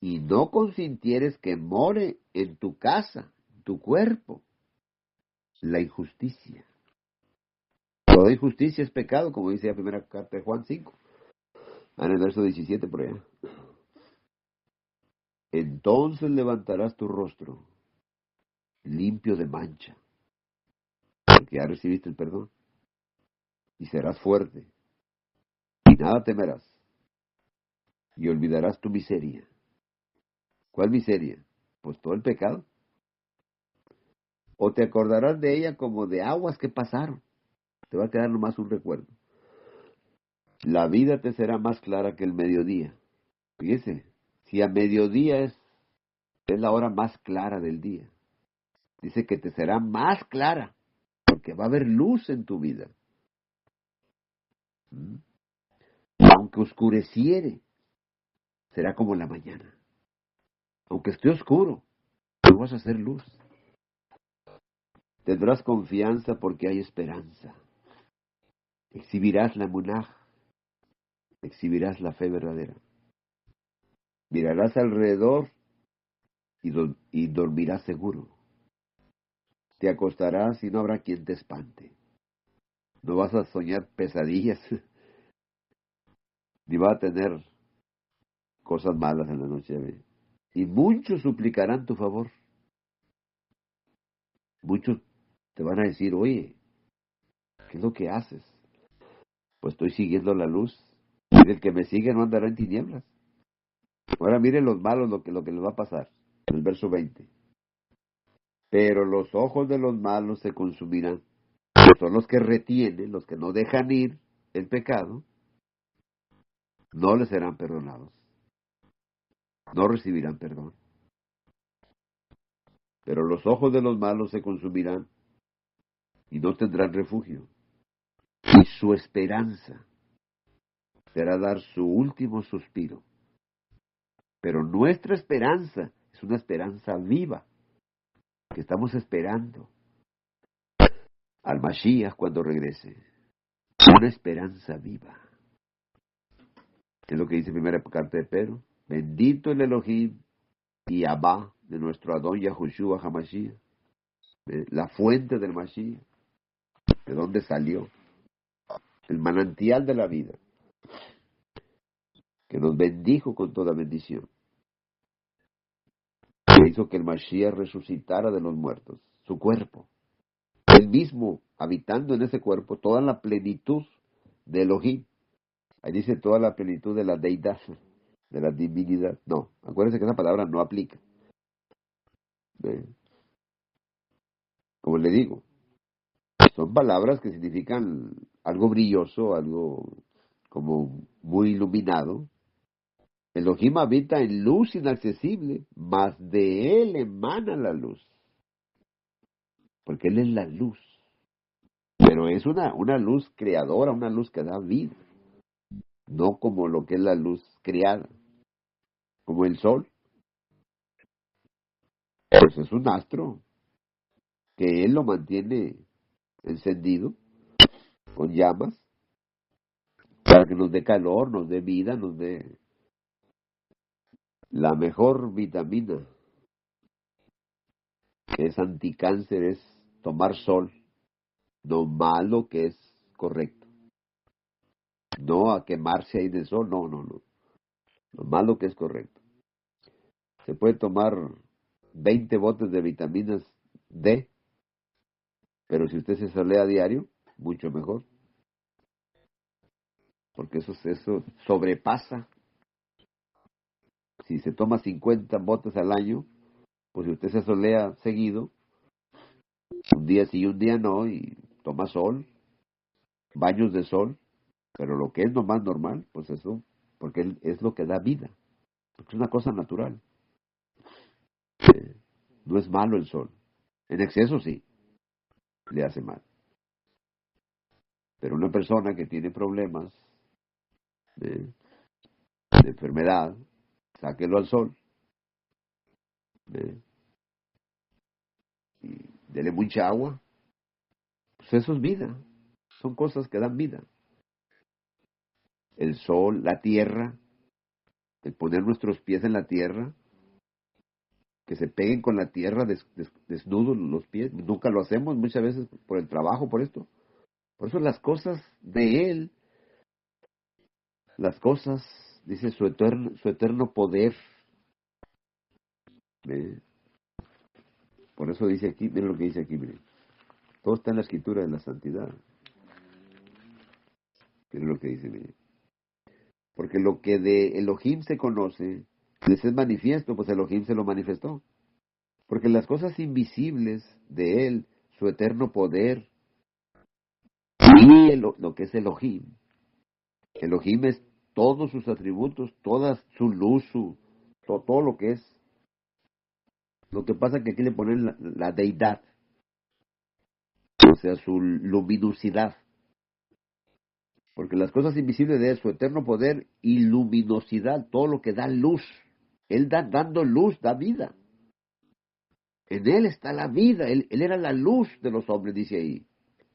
y no consintieres que more en tu casa, tu cuerpo, la injusticia. Toda injusticia es pecado, como dice la primera carta de Juan 5, en el verso 17 por allá. Entonces levantarás tu rostro limpio de mancha, porque ya recibiste el perdón, y serás fuerte, y nada temerás, y olvidarás tu miseria. ¿Cuál miseria? Pues todo el pecado. O te acordarás de ella como de aguas que pasaron. Te va a quedar nomás un recuerdo. La vida te será más clara que el mediodía. Fíjese, si a mediodía es la hora más clara del día, dice que te será más clara, porque va a haber luz en tu vida. ¿Mm? Aunque oscureciere, será como la mañana. Aunque esté oscuro, tú vas a hacer luz. Tendrás confianza porque hay esperanza. Exhibirás la emunaj, exhibirás la fe verdadera. Mirarás alrededor y dormirás seguro. Te acostarás y no habrá quien te espante. No vas a soñar pesadillas, ni vas a tener cosas malas en la noche. ¿Ve? Y muchos suplicarán tu favor. Muchos te van a decir, oye, ¿qué es lo que haces? Pues estoy siguiendo la luz. Y el que me sigue no andará en tinieblas. Ahora miren los malos lo que les va a pasar. El verso 20. Pero los ojos de los malos se consumirán. Son los que retienen, los que no dejan ir el pecado, no les serán perdonados. No recibirán perdón. Pero los ojos de los malos se consumirán y no tendrán refugio. Y su esperanza será dar su último suspiro. Pero nuestra esperanza es una esperanza viva, que estamos esperando al Mashiach cuando regrese. Una esperanza viva. Es lo que dice primera carta de Pedro. Bendito el Elohim y Abba de nuestro Adón Yahushua HaMashiach. La fuente del Mashiach. ¿De dónde salió? El manantial de la vida. Que nos bendijo con toda bendición. Que hizo que el Mashiach resucitara de los muertos. Su cuerpo. Él mismo habitando en ese cuerpo toda la plenitud de Elohim. Ahí dice toda la plenitud de la deidad, de la divinidad. No, acuérdense que esa palabra no aplica. Como le digo, son palabras que significan algo brilloso, algo como muy iluminado. Elohim habita en luz inaccesible, mas de él emana la luz. Porque él es la luz. pero es una luz creadora, una luz que da vida, no como lo que es la luz creada, como el sol. Pues es un astro que él lo mantiene encendido con llamas para que nos dé calor, nos dé vida, nos dé la mejor vitamina que es anticáncer, es tomar sol, no malo que es correcto, no a quemarse ahí de sol, no, no, no, lo malo que es correcto. Se puede tomar 20 botes de vitaminas D, pero si usted se solea a diario, mucho mejor, porque eso sobrepasa. Si se toma 50 botes al año, pues si usted se solea seguido, un día sí y un día no, y toma sol, baños de sol, pero lo que es lo más normal, pues eso, porque es lo que da vida, porque es una cosa natural. Eh, no es malo el sol. En exceso sí, le hace mal. Pero una persona que tiene problemas de, de enfermedad, sáquelo al sol, y dele mucha agua, pues eso es vida. Son cosas que dan vida. El sol, la tierra, el poner nuestros pies en la tierra, que se peguen con la tierra desnudos los pies. Nunca lo hacemos muchas veces por el trabajo, por esto. Por eso las cosas de Él, las cosas, dice su eterno poder. ¿Ve? Por eso dice aquí, miren lo que dice aquí, miren. Todo está en la escritura de la santidad. Miren lo que dice, miren. Porque lo que de Elohim se conoce, les es manifiesto, pues Elohim se lo manifestó. Porque las cosas invisibles de Él, su eterno poder, y lo que es Elohim. Elohim es todos sus atributos, toda su luz, todo lo que es. Lo que pasa es que aquí le ponen la deidad, o sea, su luminosidad. Porque las cosas invisibles de Él, su eterno poder y luminosidad, todo lo que da luz. Él dando luz, da vida. En Él está la vida. Él era la luz de los hombres, dice ahí,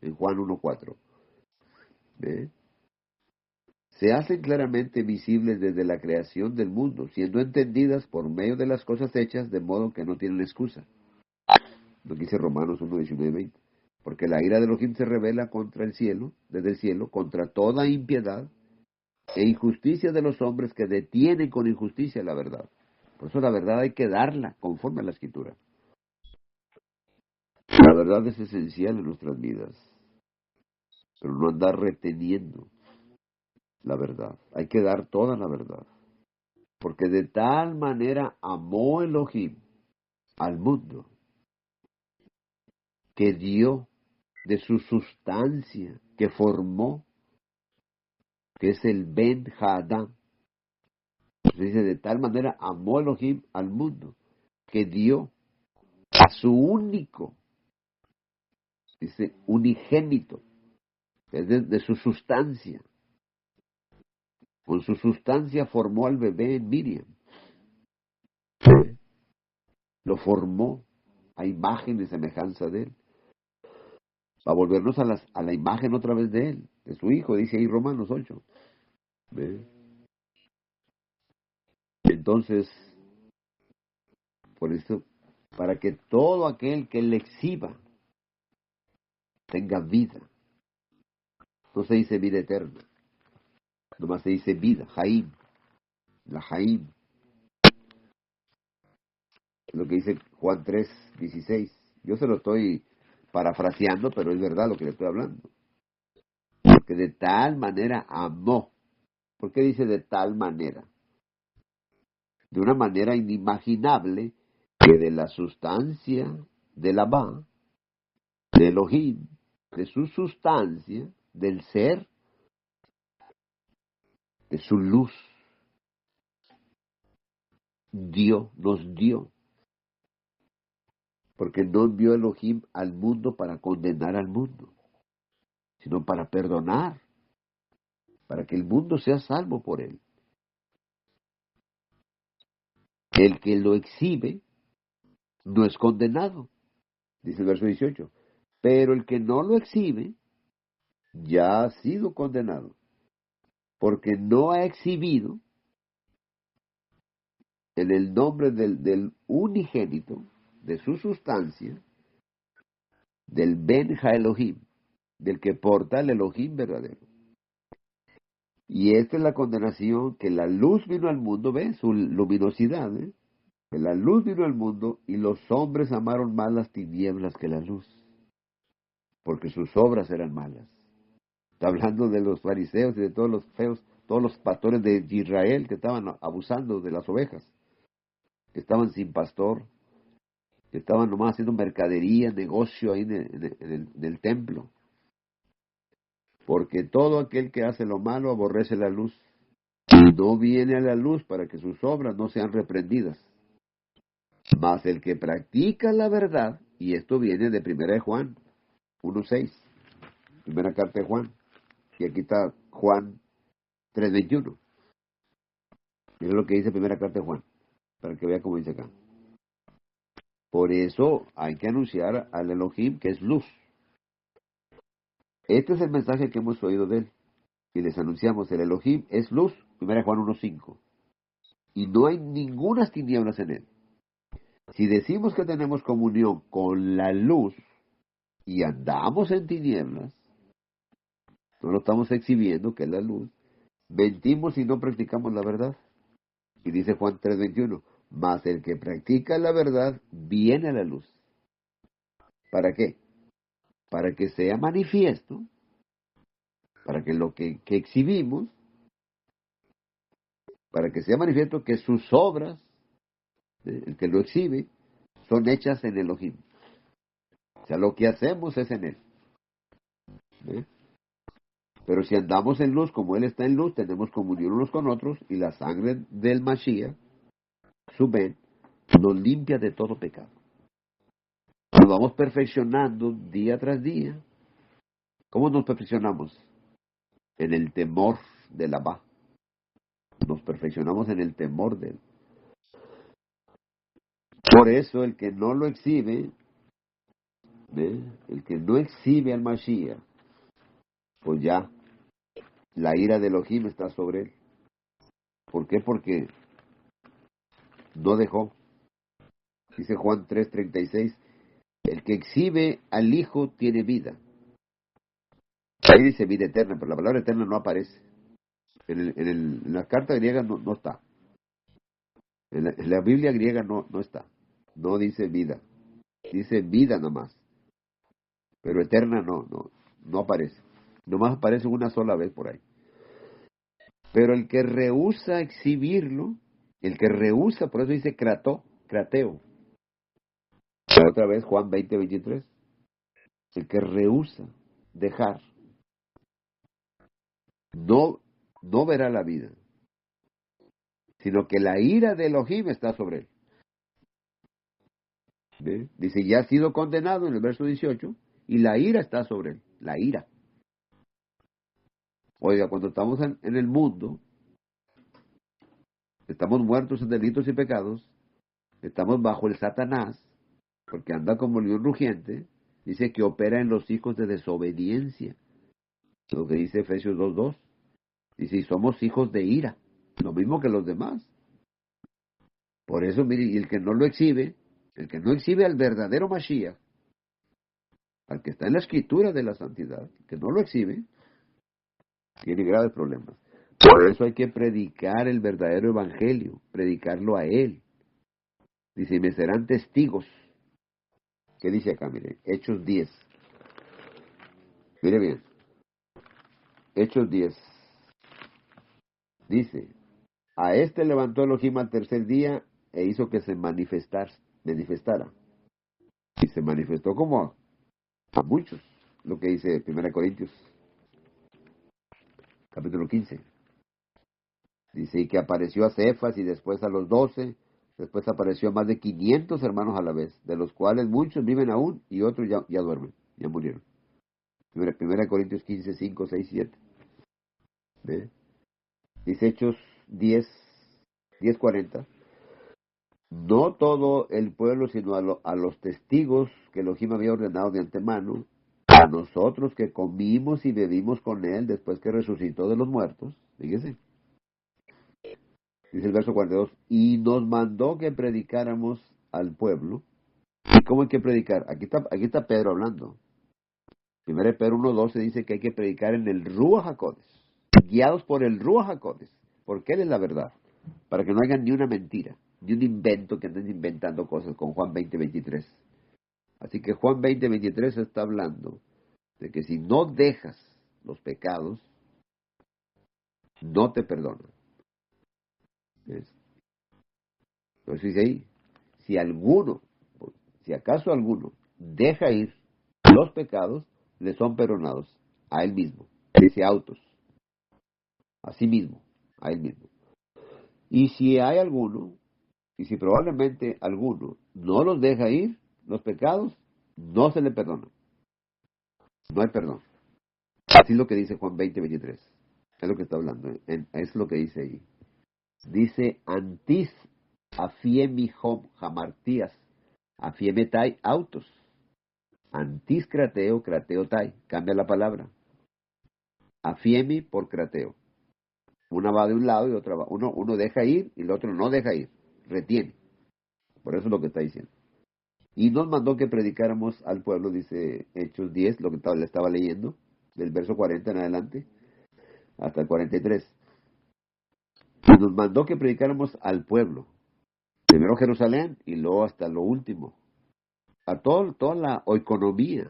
en Juan 1:4. ¿Ve? Se hacen claramente visibles desde la creación del mundo, siendo entendidas por medio de las cosas hechas, de modo que no tienen excusa. Lo que dice Romanos 1:19-20. Porque la ira de Elohim se revela contra el cielo, desde el cielo, contra toda impiedad e injusticia de los hombres que detienen con injusticia la verdad. Por eso la verdad hay que darla conforme a la Escritura. La verdad es esencial en nuestras vidas, pero no andar reteniendo la verdad. Hay que dar toda la verdad. Porque de tal manera amó Elohim al mundo que dio de su sustancia, que formó, que es el Ben Hadam. Se dice, de tal manera amó Elohim al mundo que dio a su único, dice, unigénito, es de su sustancia. Con su sustancia formó al bebé en Miriam. Lo formó a imagen y semejanza de él. Para volvernos a la imagen otra vez de él, de su hijo, dice ahí Romanos 8. ¿Ve? Entonces, por eso, para que todo aquel que le exhiba tenga vida. No se dice vida eterna, nomás se dice vida, Jaim, la Jaim. Lo que dice Juan 3:16. Yo se lo estoy parafraseando, pero es verdad lo que le estoy hablando. Porque de tal manera amó. ¿Por qué dice de tal manera? De una manera inimaginable que de la sustancia de la Abba, de Elohim, de su sustancia, del ser, de su luz, nos dio. Porque no envió Elohim al mundo para condenar al mundo, sino para perdonar, para que el mundo sea salvo por él. El que lo exhibe no es condenado, dice el verso 18. Pero el que no lo exhibe ya ha sido condenado, porque no ha exhibido en el nombre del unigénito, de su sustancia, del Ben Ha Elohim, del que porta el Elohim verdadero. Y esta es la condenación, que la luz vino al mundo, ¿ves? Su luminosidad, ¿eh? Que la luz vino al mundo y los hombres amaron más las tinieblas que la luz, porque sus obras eran malas. Está hablando de los fariseos y de todos los feos, todos los pastores de Israel que estaban abusando de las ovejas, que estaban sin pastor, que estaban nomás haciendo mercadería, negocio ahí en el templo. Porque todo aquel que hace lo malo aborrece la luz, y no viene a la luz para que sus obras no sean reprendidas. Mas el que practica la verdad, y esto viene de 1 de Juan 1:6, primera carta de Juan, y aquí está Juan 3:21. Mira lo que dice primera carta de Juan, para que vea cómo dice acá. Por eso hay que anunciar al Elohim, que es luz. Este es el mensaje que hemos oído de él. Y les anunciamos, el Elohim es luz, 1 Juan 1:5. Y no hay ninguna tinieblas en él. Si decimos que tenemos comunión con la luz y andamos en tinieblas, no lo estamos exhibiendo, que es la luz, mentimos y no practicamos la verdad. Y dice Juan 3:21, mas el que practica la verdad viene a la luz. ¿Para qué? Para que sea manifiesto, para que lo que exhibimos, para que sea manifiesto que sus obras, el que lo exhibe, son hechas en Elohim. O sea, lo que hacemos es en él. ¿Ve? Pero si andamos en luz, como él está en luz, tenemos comunión unos con otros, y la sangre del Mashiach, su Ben, nos limpia de todo pecado. Nos vamos perfeccionando día tras día. ¿Cómo nos perfeccionamos? En el temor del Abba. Nos perfeccionamos en el temor de él. Por eso el que no lo exhibe, ¿ve? El que no exhibe al Mashiach, pues ya, la ira de Elohim está sobre él. ¿Por qué? Porque no dejó. Dice Juan 3:36, el que exhibe al Hijo tiene vida. Ahí dice vida eterna, pero la palabra eterna no aparece. En la carta griega no está. En la Biblia griega no está. No dice vida. Dice vida nomás. Pero eterna no aparece. Nomás aparece una sola vez por ahí. Pero el que rehúsa exhibirlo, el que rehúsa, por eso dice crateo. Otra vez Juan 20:23. El que rehúsa dejar, no verá la vida, sino que la ira de Elohim está sobre él. ¿Ve? Dice, ya ha sido condenado en el verso 18, y la ira está sobre él, la ira. Oiga, cuando estamos en el mundo, estamos muertos en delitos y pecados, estamos bajo el Satanás, porque anda como león rugiente, dice que opera en los hijos de desobediencia, lo que dice Efesios 2:2. Dice, y somos hijos de ira, lo mismo que los demás. Por eso, mire, y el que no lo exhibe, el que no exhibe al verdadero Mashiach, al que está en la escritura de la santidad, que no lo exhibe, tiene graves problemas. Por eso hay que predicar el verdadero evangelio, predicarlo a él. Dice, y me serán testigos. ¿Qué dice acá? Mire, Hechos 10. Mire bien, Hechos 10. Dice, a este levantó Elohim al tercer día e hizo que se manifestara. Y se manifestó como a muchos, lo que dice 1 Corintios, capítulo 15. Dice, y que apareció a Cefas y después a los 12, después apareció a más de 500 hermanos a la vez, de los cuales muchos viven aún y otros ya duermen, ya murieron. Primera Corintios 15, 5, 6, 7. ¿Ve? Dice Hechos 10, 10:40. No todo el pueblo, sino a los testigos que Elohim había ordenado de antemano, a nosotros que comimos y bebimos con él después que resucitó de los muertos. Fíjese, dice el verso 42, y nos mandó que predicáramos al pueblo. ¿Y cómo hay que predicar? Aquí está Pedro hablando. Primero Pedro 1:12 dice que hay que predicar en el Ruach HaKodesh, guiados por el Ruach HaKodesh, porque él es la verdad, para que no hagan ni una mentira, ni un invento que anden inventando cosas con Juan 20:23. Así que Juan 20:23 está hablando de que si no dejas los pecados, no te perdonan. ¿Ves? Entonces dice ahí, si alguno, si acaso alguno, deja ir los pecados, le son perdonados a él mismo. Dice autos, a sí mismo, a él mismo. Y si hay alguno, y si probablemente alguno no los deja ir, los pecados, no se le perdona. No hay perdón. Así es lo que dice Juan 20:23. Es lo que está hablando. Es lo que dice ahí. Dice, antis afiemi hom hamartías, afiemetai autos. Antis crateo, crateo tai. Cambia la palabra. Afiemi por crateo. Una va de un lado y otra va. Uno deja ir y el otro no deja ir. Retiene. Por eso es lo que está diciendo. Y nos mandó que predicáramos al pueblo, dice Hechos 10, lo que le estaba leyendo, del verso 40 en adelante, hasta el 43. Y nos mandó que predicáramos al pueblo. Primero Jerusalén y luego hasta lo último. A toda la economía.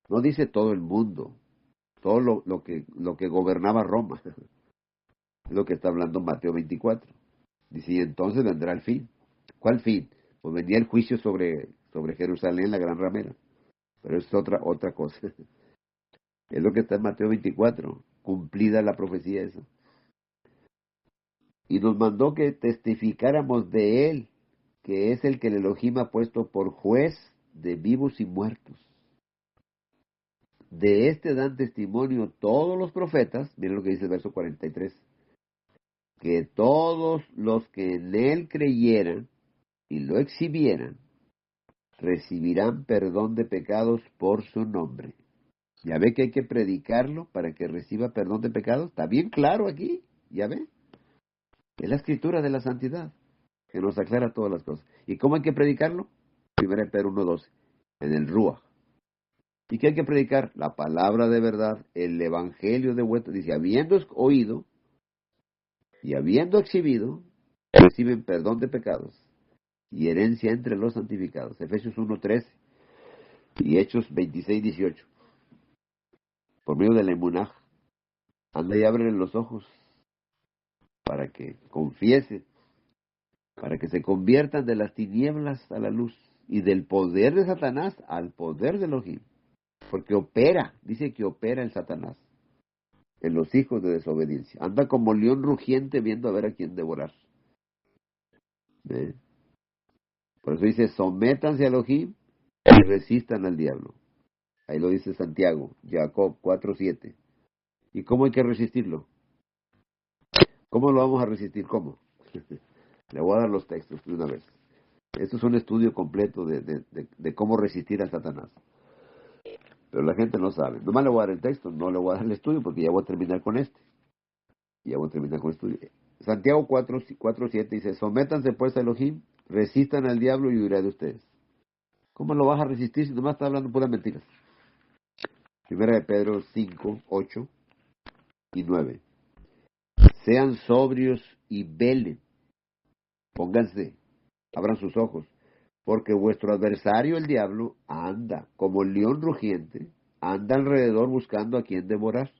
No dice todo el mundo. Todo lo que gobernaba Roma. Es lo que está hablando Mateo 24. Dice, y entonces vendrá el fin. ¿Cuál fin? Pues vendría el juicio sobre Jerusalén, la gran ramera. Pero es otra cosa. Es lo que está en Mateo 24. Cumplida la profecía esa. Y nos mandó que testificáramos de él, que es el que el Elohim ha puesto por juez de vivos y muertos. De este dan testimonio todos los profetas, miren lo que dice el verso 43, que todos los que en él creyeran y lo exhibieran, recibirán perdón de pecados por su nombre. ¿Ya ve que hay que predicarlo para que reciba perdón de pecados? Está bien claro aquí, ¿ya ve? Es la escritura de la santidad, que nos aclara todas las cosas. ¿Y cómo hay que predicarlo? 1 Pedro 1:12, en el Ruach. ¿Y qué hay que predicar? La palabra de verdad, el evangelio de vuelta. Dice, habiendo oído y habiendo exhibido, reciben perdón de pecados y herencia entre los santificados. Efesios 1:13 y Hechos 26:18. Por medio de la emunaj, anda y ábrele los ojos para que confiese, para que se conviertan de las tinieblas a la luz y del poder de Satanás al poder de Elohim. Porque opera, dice que opera el Satanás en los hijos de desobediencia. Anda como león rugiente viendo a ver a quién devorar. ¿Eh? Por eso dice, sométanse a Elohim y resistan al diablo. Ahí lo dice Santiago, Jacob 4:7. ¿Y cómo hay que resistirlo? ¿Cómo lo vamos a resistir? ¿Cómo? Le voy a dar los textos de una vez. Esto es un estudio completo de cómo resistir a Satanás. Pero la gente no sabe. Nomás le voy a dar el texto, no le voy a dar el estudio porque ya voy a terminar con este. Ya voy a terminar con el estudio. Santiago 4:7 dice, sométanse pues a Elohim, resistan al diablo y huirá de ustedes. ¿Cómo lo vas a resistir si nomás está hablando puras mentiras? Primera de Pedro 5:8 y 9. Sean sobrios y velen. Pónganse, abran sus ojos, porque vuestro adversario el diablo anda como león rugiente, anda alrededor buscando a quien devorar.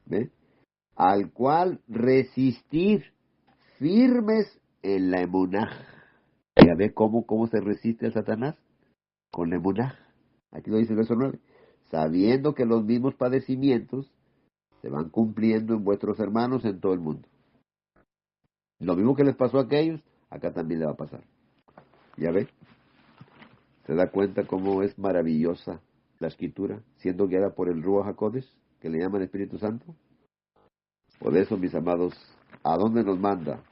¿Ve? Al cual resistir firmes en la emunaj. ¿Ya ve cómo se resiste a Satanás? Con la emunaj. Aquí lo dice el verso 9. Sabiendo que los mismos padecimientos se van cumpliendo en vuestros hermanos en todo el mundo. Lo mismo que les pasó a aquellos, acá también le va a pasar. ¿Ya ve? Se da cuenta cómo es maravillosa la escritura, siendo guiada por el Ruach HaKodesh, que le llaman Espíritu Santo? Por eso, mis amados, ¿a dónde nos manda?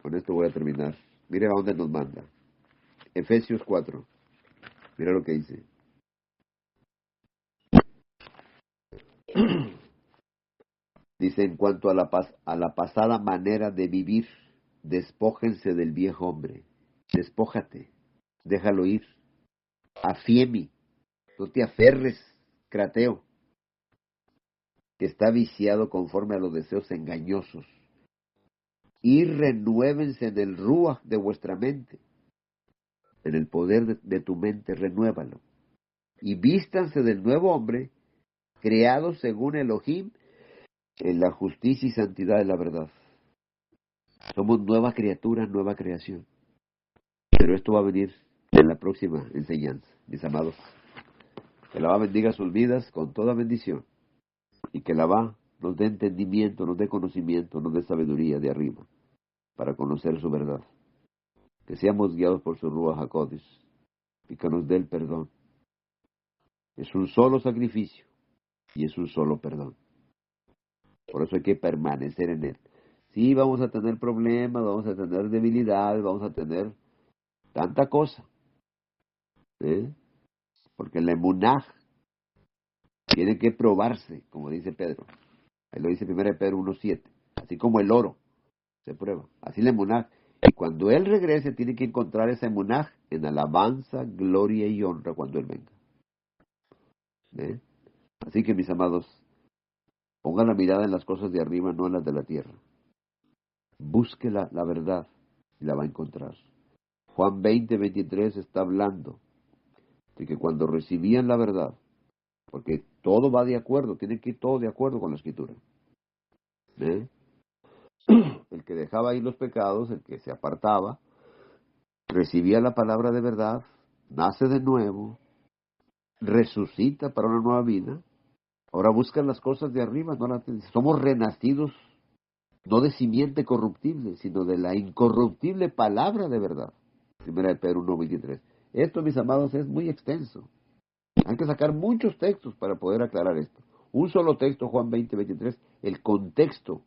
Con esto voy a terminar. Mire a dónde nos manda. Efesios 4. Mira lo que dice. Dice, en cuanto a la pasada manera de vivir, despójense del viejo hombre. Despójate. Déjalo ir. Afiemi. No te aferres, Crateo, que está viciado conforme a los deseos engañosos. Y renuévense en el Ruach de vuestra mente. En el poder de tu mente, renuévalo. Y vístanse del nuevo hombre, creado según Elohim, en la justicia y santidad de la verdad. Somos nueva criatura, nueva creación. Pero esto va a venir en la próxima enseñanza, mis amados. Que Alá bendiga sus vidas con toda bendición. Y que Alá nos dé entendimiento, nos dé conocimiento, nos dé sabiduría de arriba, para conocer su verdad. Que seamos guiados por su Ruach HaKodesh y que nos dé el perdón. Es un solo sacrificio y es un solo perdón. Por eso hay que permanecer en él. Sí, vamos a tener problemas, vamos a tener debilidades, vamos a tener tanta cosa. Porque la emunaj tiene que probarse, como dice Pedro. Ahí lo dice 1 Pedro 1:7. Así como el oro se prueba. Así la emunaj. Y cuando él regrese, tiene que encontrar esa emunaj en alabanza, gloria y honra cuando él venga. Así que, mis amados, pongan la mirada en las cosas de arriba, no en las de la tierra. Busque la verdad y la va a encontrar. Juan 20:23 está hablando de que cuando recibían la verdad, porque todo va de acuerdo, tiene que ir todo de acuerdo con la escritura. El que dejaba ir los pecados, el que se apartaba, recibía la palabra de verdad, nace de nuevo, resucita para una nueva vida. Ahora buscan las cosas de arriba, somos renacidos, no de simiente corruptible, sino de la incorruptible palabra de verdad. 1 Pedro 1:23. Esto, mis amados, es muy extenso. Hay que sacar muchos textos para poder aclarar esto. Un solo texto, Juan 20:23, el contexto.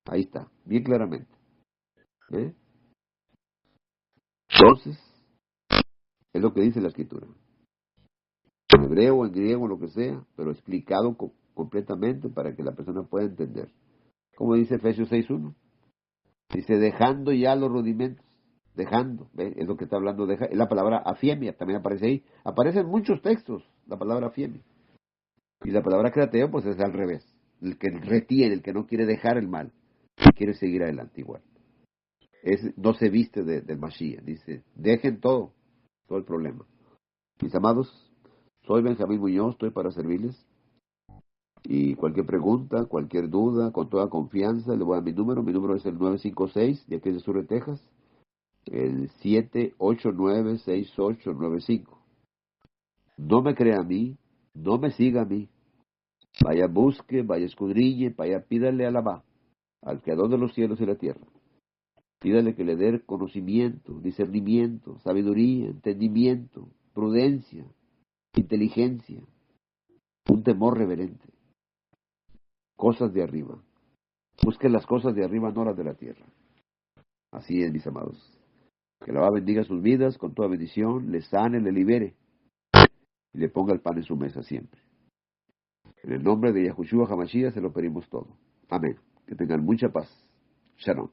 Ahí está, bien claramente. Entonces, es lo que dice la escritura. En hebreo, en griego, lo que sea, pero explicado completamente para que la persona pueda entender. Como dice Efesios 6:1. Dice, dejando ya los rudimentos. Dejando, ¿ve? Es lo que está hablando, es la palabra afiemia, también aparece ahí. Aparece en muchos textos la palabra afiemia. Y la palabra crateo, pues es al revés. El que retiene, el que no quiere dejar el mal, y quiere seguir adelante igual. No se viste del Mashiach. Dice, dejen todo el problema. Mis amados, soy Benjamín Muñoz, estoy para servirles. Y cualquier pregunta, cualquier duda, con toda confianza, le voy a dar mi número es el 956, de aquí de Sur de Texas, el 789-6895. No me crea a mí, no me siga a mí. Vaya busque, vaya escudriñe, vaya pídale a Alabá, al creador de los cielos y la tierra. Pídale que le dé conocimiento, discernimiento, sabiduría, entendimiento, prudencia, inteligencia, un temor reverente. Cosas de arriba. Busquen las cosas de arriba, no las de la tierra. Así es, mis amados. Que Alá bendiga sus vidas con toda bendición, le sane, le libere y le ponga el pan en su mesa siempre. En el nombre de Yahushua HaMashiach se lo pedimos todo. Amén. Que tengan mucha paz. Shalom.